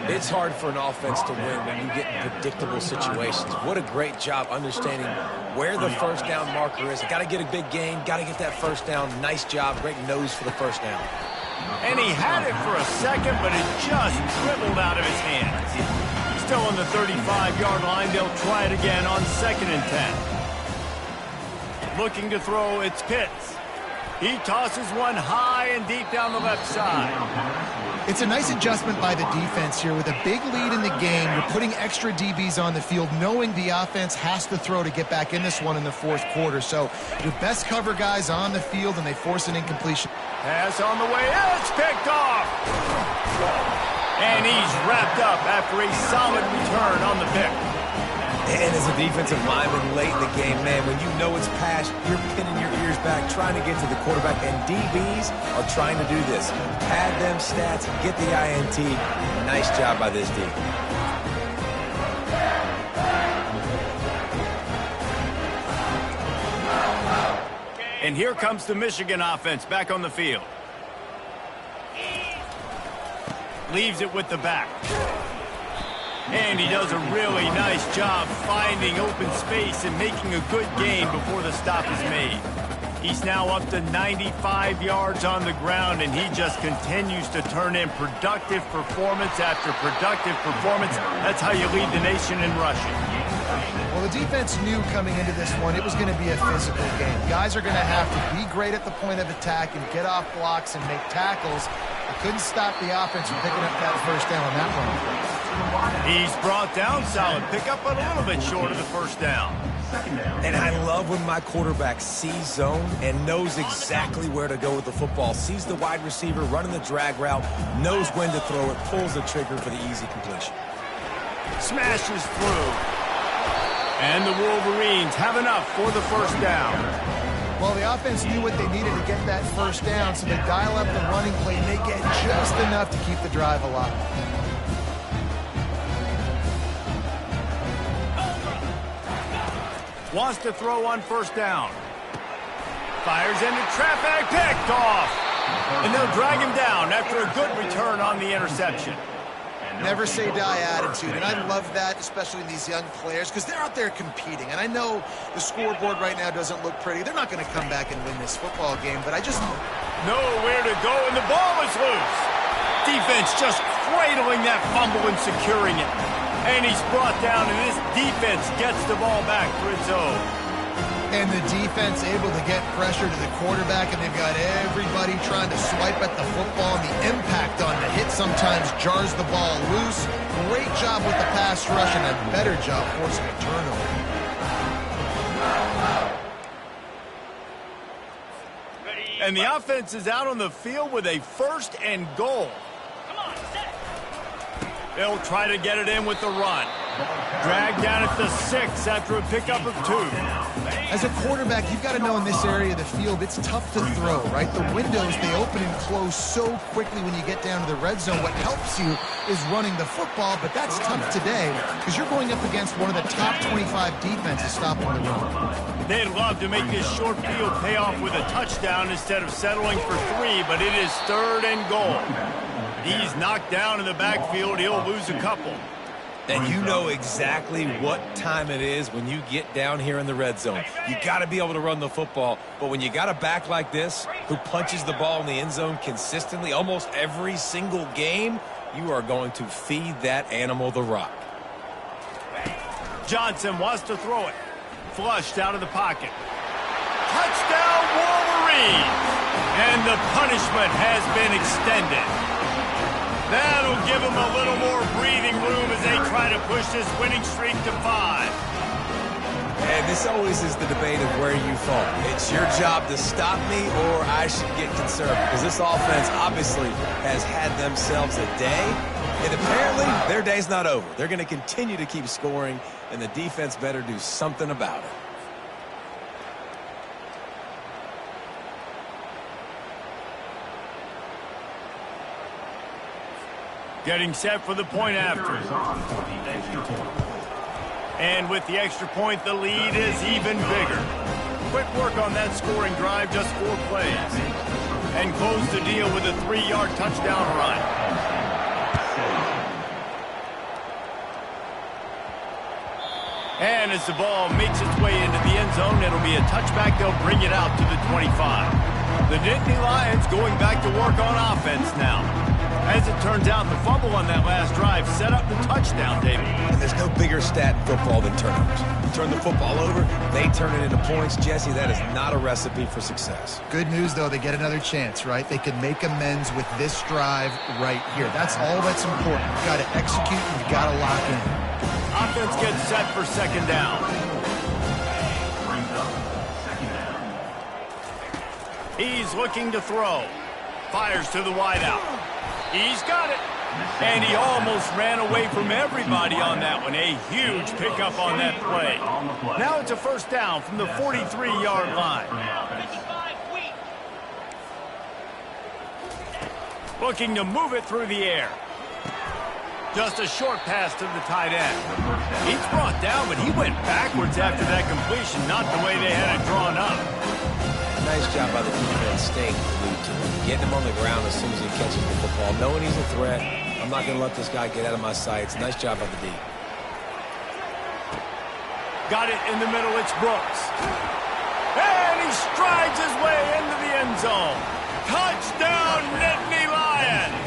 It's hard for an offense to win when you get in predictable situations. What a great job understanding where the first down marker is. Got to get a big gain, got to get that first down. Nice job, great nose for the first down. And he had it for a second, but it just dribbled out of his hands. Still on the 35-yard line, they'll try it again on 2nd and 10. Looking to throw, it's Pitts. He tosses one high and deep down the left side. It's a nice adjustment by the defense here. With a big lead in the game, you're putting extra DBs on the field, knowing the offense has to throw to get back in this one in the fourth quarter. So your best cover guys on the field, and they force an incompletion. Pass on the way, it's picked off! And he's wrapped up after a solid return on the pick. And as a defensive lineman late in the game, man, when you know it's past, you're pinning your ears back, trying to get to the quarterback, and DBs are trying to do this. Pad them stats, get the INT. Nice job by this D. And here comes the Michigan offense back on the field. Leaves it with the back. And he does a really nice job finding open space and making a good gain before the stop is made. He's now up to 95 yards on the ground, and he just continues to turn in productive performance after productive performance. That's how you lead the nation in rushing. Well, the defense knew coming into this one it was going to be a physical game. Guys are going to have to be great at the point of attack and get off blocks and make tackles. They couldn't stop the offense from picking up that first down on that run. He's brought down solid pickup, but a little bit short of the first down. And I love when my quarterback sees zone and knows exactly where to go with the football. Sees the wide receiver running the drag route, knows when to throw it, pulls the trigger for the easy completion. Smashes through. And the Wolverines have enough for the first down. Well, the offense knew what they needed to get that first down, so they dial up the running play, and they get just enough to keep the drive alive. Wants to throw on first down. Fires into traffic, picked off. And they'll drag him down after a good return on the interception. Never say die attitude, and I love that, especially in these young players, because they're out there competing. And I know the scoreboard right now doesn't look pretty. They're not going to come back and win this football game, but I just nowhere to go, and the ball is loose. Defense just cradling that fumble and securing it. And he's brought down, and this defense gets the ball back for its own. And the defense able to get pressure to the quarterback, and they've got everybody trying to swipe at the football, and the impact on the hit sometimes jars the ball loose. Great job with the pass rush, and a better job forcing a turnover. And the offense is out on the field with a 1st and goal. They'll try to get it in with the run. Dragged down at the 6 after a pickup of 2. As a quarterback, you've got to know in this area of the field, it's tough to throw, right? The windows, they open and close so quickly when you get down to the red zone. What helps you is running the football, but that's tough today because you're going up against one of the top 25 defenses stopping the run. They'd love to make this short field pay off with a touchdown instead of settling for 3, but it is 3rd and goal. He's knocked down in the backfield. He'll lose a couple. And you know exactly what time it is when you get down here in the red zone. You got to be able to run the football, but when you got a back like this who punches the ball in the end zone consistently almost every single game, you are going to feed that animal the rock. Johnson wants to throw it. Flushed out of the pocket. Touchdown, Wolverines! And the punishment has been extended. That'll give them a little more breathing room as they try to push this winning streak to 5. And this always is the debate of where you fall. It's your job to stop me or I should get concerned because this offense obviously has had themselves a day. And apparently their day's not over. They're going to continue to keep scoring, and the defense better do something about it. Getting set for the point after. And with the extra point, the lead is even bigger. Quick work on that scoring drive, just 4 plays. And close the deal with a 3-yard touchdown run. And as the ball makes its way into the end zone, it'll be a touchback. They'll bring it out to the 25. The Nittany Lions going back to work on offense now. As it turns out, the fumble on that last drive set up the touchdown, David. And there's no bigger stat in football than turnovers. You turn the football over, they turn it into points. Jesse, that is not a recipe for success. Good news, though, they get another chance, right? They can make amends with this drive right here. That's all that's important. You've got to execute and you've got to lock in. Offense gets set for 2nd down. He's looking to throw. Fires to the wideout. He's got it. And he almost ran away from everybody on that one. A huge pickup on that play. Now it's a 1st down from the 43-yard line. Looking to move it through the air. Just a short pass to the tight end. He's brought down, but he went backwards after that completion, not the way they had it drawn up. Nice job by the defense staying glued to him. Getting him on the ground as soon as he catches the football. Knowing he's a threat, I'm not going to let this guy get out of my sights. Nice job by the D. Got it in the middle. It's Brooks. And he strides his way into the end zone. Touchdown, Nittany Lions!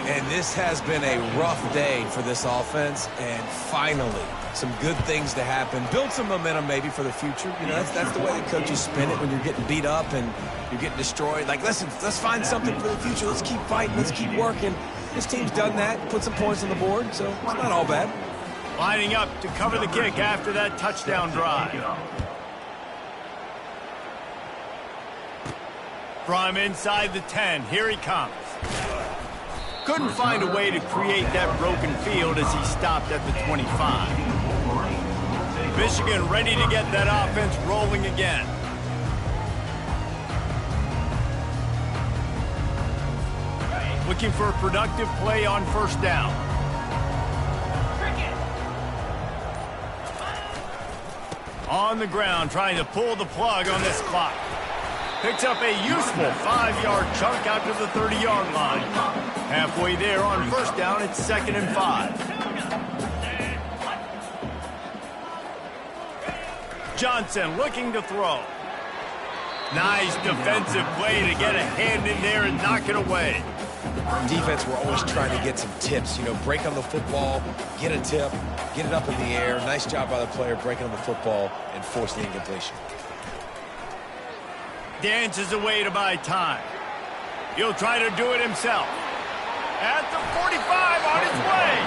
And this has been a rough day for this offense, and finally, some good things to happen. Build some momentum maybe for the future. You know, that's the way the coaches spin it when you're getting beat up and you're getting destroyed. Like, listen, let's find something for the future. Let's keep fighting. Let's keep working. This team's done that, put some points on the board, so it's not all bad. Lining up to cover the kick after that touchdown drive. From inside the 10, here he comes. Couldn't find a way to create that broken field as he stopped at the 25. Michigan ready to get that offense rolling again. Looking for a productive play on 1st down. On the ground, trying to pull the plug on this clock. Picks up a useful 5-yard chunk out to the 30-yard line. Halfway there on 1st down, it's 2nd and 5. Johnson looking to throw. Nice defensive play to get a hand in there and knock it away. Defense, we're always trying to get some tips. You know, break on the football, get a tip, get it up in the air. Nice job by the player breaking on the football and forcing the incompletion. Dances away to buy time. He'll try to do it himself. At the 45 on his way.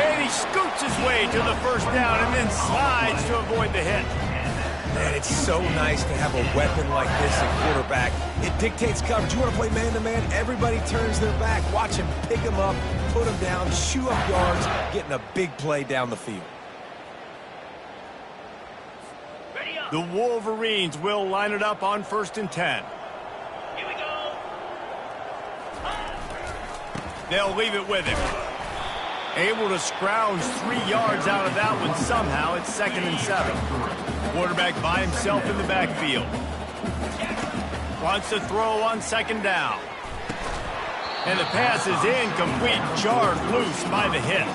And he scoots his way to the 1st down and then slides to avoid the hit. Man, it's so nice to have a weapon like this at quarterback. It dictates coverage. You want to play man-to-man? Everybody turns their back. Watch him pick him up, put him down, chew up yards, getting a big play down the field. The Wolverines will line it up on 1st and 10. Here we go. They'll leave it with him. Able to scrounge 3 yards out of that one somehow. It's 2nd and 7. Quarterback by himself in the backfield. Wants to throw on 2nd down. And the pass is incomplete, jarred loose by the hit.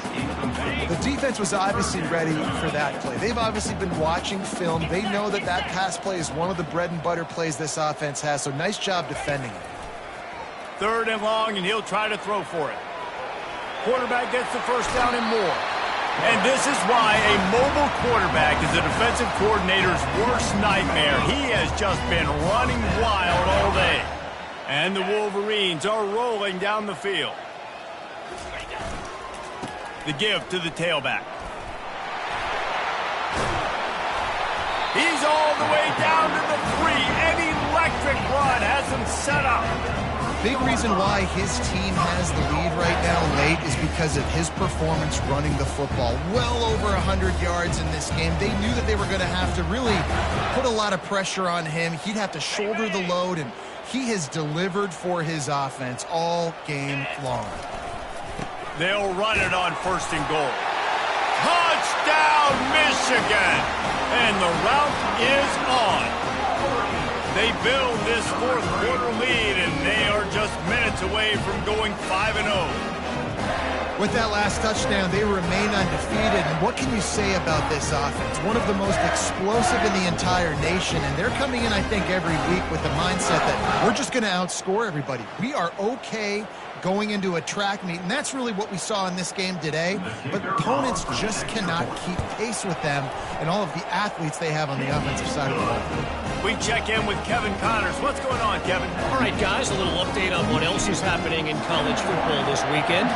The defense was obviously ready for that play. They've obviously been watching film. They know that that pass play is one of the bread and butter plays this offense has, so nice job defending it. 3rd and long, and he'll try to throw for it. Quarterback gets the 1st down and more. And this is why a mobile quarterback is a defensive coordinator's worst nightmare. He has just been running wild all day. And the Wolverines are rolling down the field. The give to the tailback. He's all the way down to the 3. An electric run has him set up. Big reason why his team has the lead right now late is because of his performance running the football. Well over 100 yards in this game. They knew that they were going to have to really put a lot of pressure on him. He'd have to shoulder the load, and he has delivered for his offense all game long. They'll run it on 1st and goal. Touchdown, Michigan! And the route is on. They build this 4th quarter lead, and they are just minutes away from going 5-0. With that last touchdown, they remain undefeated. And what can you say about this offense? One of the most explosive in the entire nation, and they're coming in, I think, every week with the mindset that we're just going to outscore everybody. We are okay going into a track meet, and that's really what we saw in this game today. But opponents just cannot keep pace with them and all of the athletes they have on the offensive side of the ball. We check in with Kevin Connors. What's going on, Kevin? All right, guys, a little update on what else is happening in college football this weekend.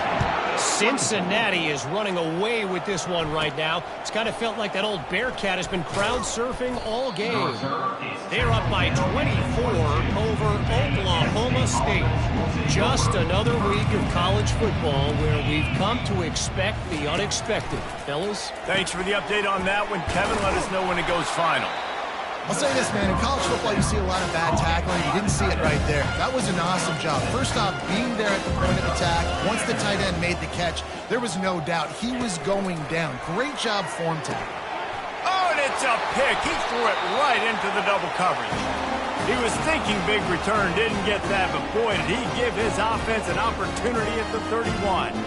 Cincinnati is running away with this one right now. It's kind of felt like that old Bearcat has been crowd surfing all game. They're up by 24 over Oklahoma State. Just another week of college football where we've come to expect the unexpected. Fellas? Thanks for the update on that one, Kevin. Let us know when it goes final. I'll say this, man. In college football, you see a lot of bad tackling. You didn't see it right there. That was an awesome job. First off, being there at the point of attack. Once the tight end made the catch, there was no doubt he was going down. Great job form tackle. Oh, and it's a pick. He threw it right into the double coverage. He was thinking big return, didn't get that, but boy, did he give his offense an opportunity at the 31.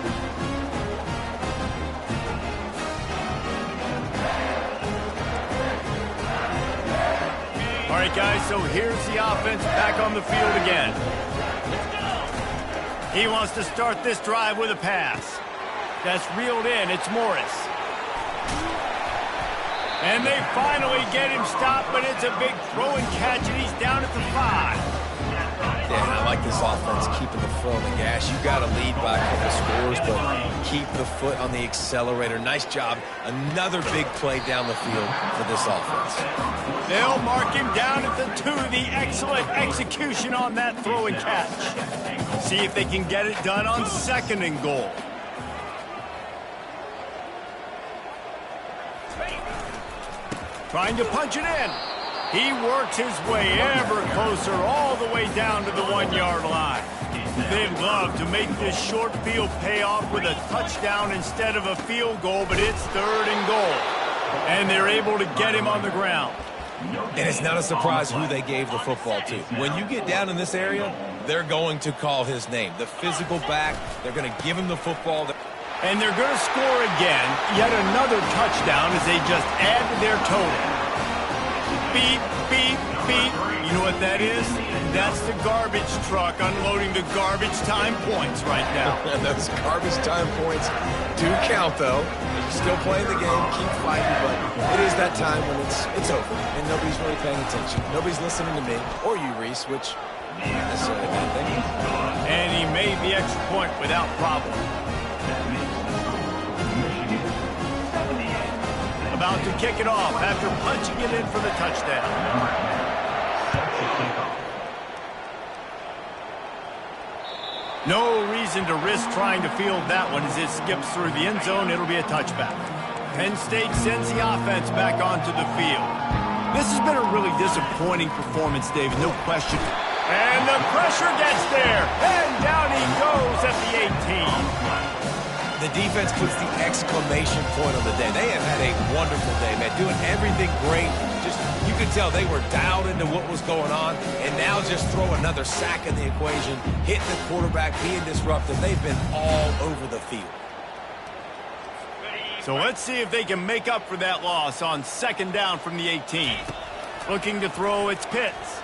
All right, guys, so here's the offense back on the field again. He wants to start this drive with a pass. That's reeled in. It's Morris. And they finally get him stopped, but it's a big throw and catch, and he's down at the 5. Yeah, and I like this offense keeping the foot on the gas. You got to lead by a couple scores, but keep the foot on the accelerator. Nice job. Another big play down the field for this offense. They'll mark him down at the 2. The excellent execution on that throw and catch. See if they can get it done on 2nd and goal. Trying to punch it in. He works his way ever closer all the way down to the 1-yard line. They'd love to make this short field pay off with a touchdown instead of a field goal, but it's 3rd and goal. And they're able to get him on the ground. And it's not a surprise who they gave the football to. When you get down in this area, they're going to call his name. The physical back, they're going to give him the football. And they're going to score again, yet another touchdown as they just add to their total. Beep, beep, beep. You know what that is? That's the garbage truck unloading the garbage time points right now. Those garbage time points do count, though. You're still playing the game, keep fighting, but it is that time when it's over, and nobody's really paying attention. Nobody's listening to me, or you, Reese, which isn't necessarily a bad thing. And he made the extra point without problem. About to kick it off after punching it in for the touchdown. No reason to risk trying to field that one as it skips through the end zone. It'll be a touchback. Penn State sends the offense back onto the field. This has been a really disappointing performance, David, no question. And the pressure gets there, and down he goes at the 18. The defense puts the exclamation point on the day. They have had a wonderful day, man, doing everything great. Just, you could tell they were dialed into what was going on, and now just throw another sack in the equation, hitting the quarterback, being disruptive. They've been all over the field. So let's see if they can make up for that loss on second down from the 18. Looking to throw, it's Pitts.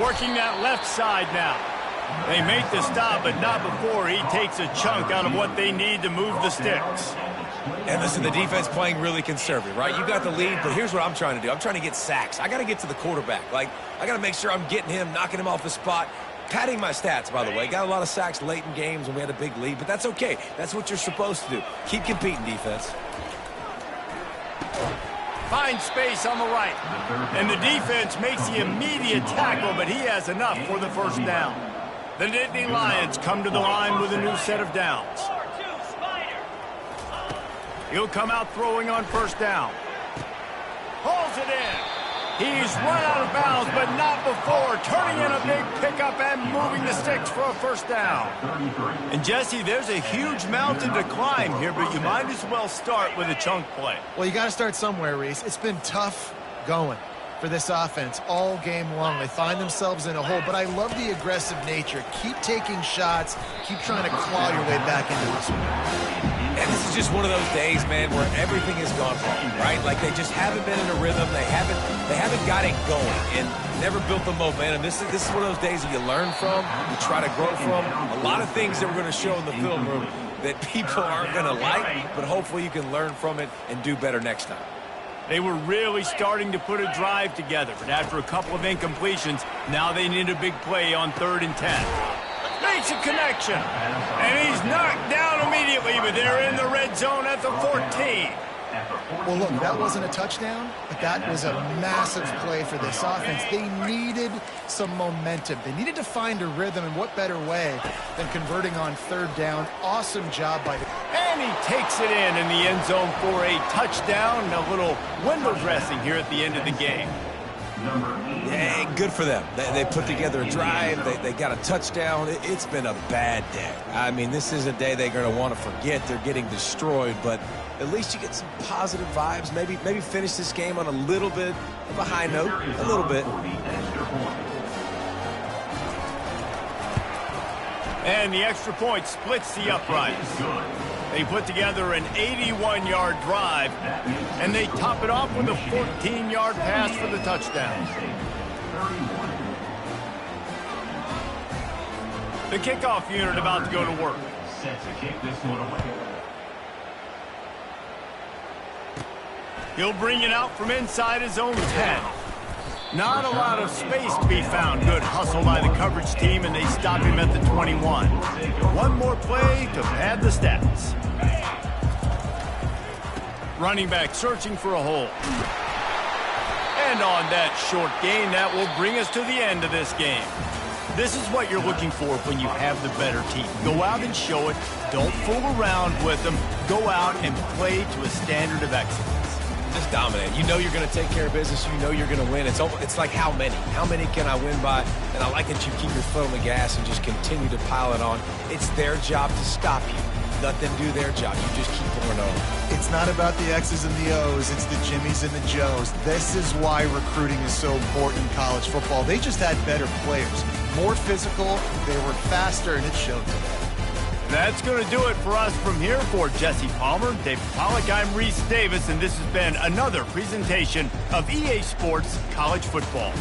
Working that left side now. They make the stop, but not before he takes a chunk out of what they need to move the sticks. And listen, the defense playing really conservative, right? You got the lead, but here's what I'm trying to do. I'm trying to get sacks. I got to get to the quarterback. Like, I got to make sure I'm getting him, knocking him off the spot. Padding my stats, by the way. Got a lot of sacks late in games when we had a big lead, but that's okay. That's what you're supposed to do. Keep competing, defense. Finds space on the right. And the defense makes the immediate tackle, but he has enough for the first down. The Nittany Lions come to the line with a new set of downs. He'll come out throwing on first down. Hauls it in. He's run out of bounds, but not before. Turning in a big pickup and moving the sticks for a first down. And, Jesse, there's a huge mountain to climb here, but you might as well start with a chunk play. Well, you got to start somewhere, Reese. It's been tough going for this offense all game long. They find themselves in a hole, but I love the aggressive nature. Keep taking shots. Keep trying to claw your way back into this one. And this is just one of those days, man, where everything has gone wrong, right? Like they just haven't been in a rhythm. They haven't got it going and never built the momentum. This is one of those days that you learn from, you try to grow from. A lot of things that we're going to show in the film room that people aren't going to like, but hopefully you can learn from it and do better next time. They were really starting to put a drive together, but after a couple of incompletions, now they need a big play on 3rd and 10. Makes a connection, and he's knocked down immediately, but they're in the red zone at the 14. Well, look, that wasn't a touchdown, but that was a massive play for this offense. They needed some momentum. They needed to find a rhythm, and what better way than converting on 3rd down. Awesome job by the... And he takes it in the end zone for a touchdown, a little window dressing here at the end of the game. Yeah, good for them. They put together a drive. They got a touchdown. It's been a bad day. I mean, this is a day they're going to want to forget. They're getting destroyed, but at least you get some positive vibes. Maybe finish this game on a little bit of a high note. A little bit. And the extra point splits the uprights. They put together an 81-yard drive, and they top it off with a 14-yard pass for the touchdown. The kickoff unit about to go to work. He'll bring it out from inside his own 10. Not a lot of space to be found. Good hustle by the coverage team, and they stop him at the 21. One more play to pad the stats. Running back searching for a hole. And on that short gain, that will bring us to the end of this game. This is what you're looking for when you have the better team. Go out and show it. Don't fool around with them. Go out and play to a standard of excellence. Just dominate. You know you're going to take care of business. You know you're going to win. It's like how many? How many can I win by? And I like that you keep your foot on the gas and just continue to pile it on. It's their job to stop you. Let them do their job. You just keep going over. It's not about the X's and the O's. It's the Jimmies and the Joes. This is why recruiting is so important in college football. They just had better players. More physical. They were faster, and it showed today. That's going to do it for us from here. For Jesse Palmer, David Pollack, I'm Reese Davis, and this has been another presentation of EA Sports College Football.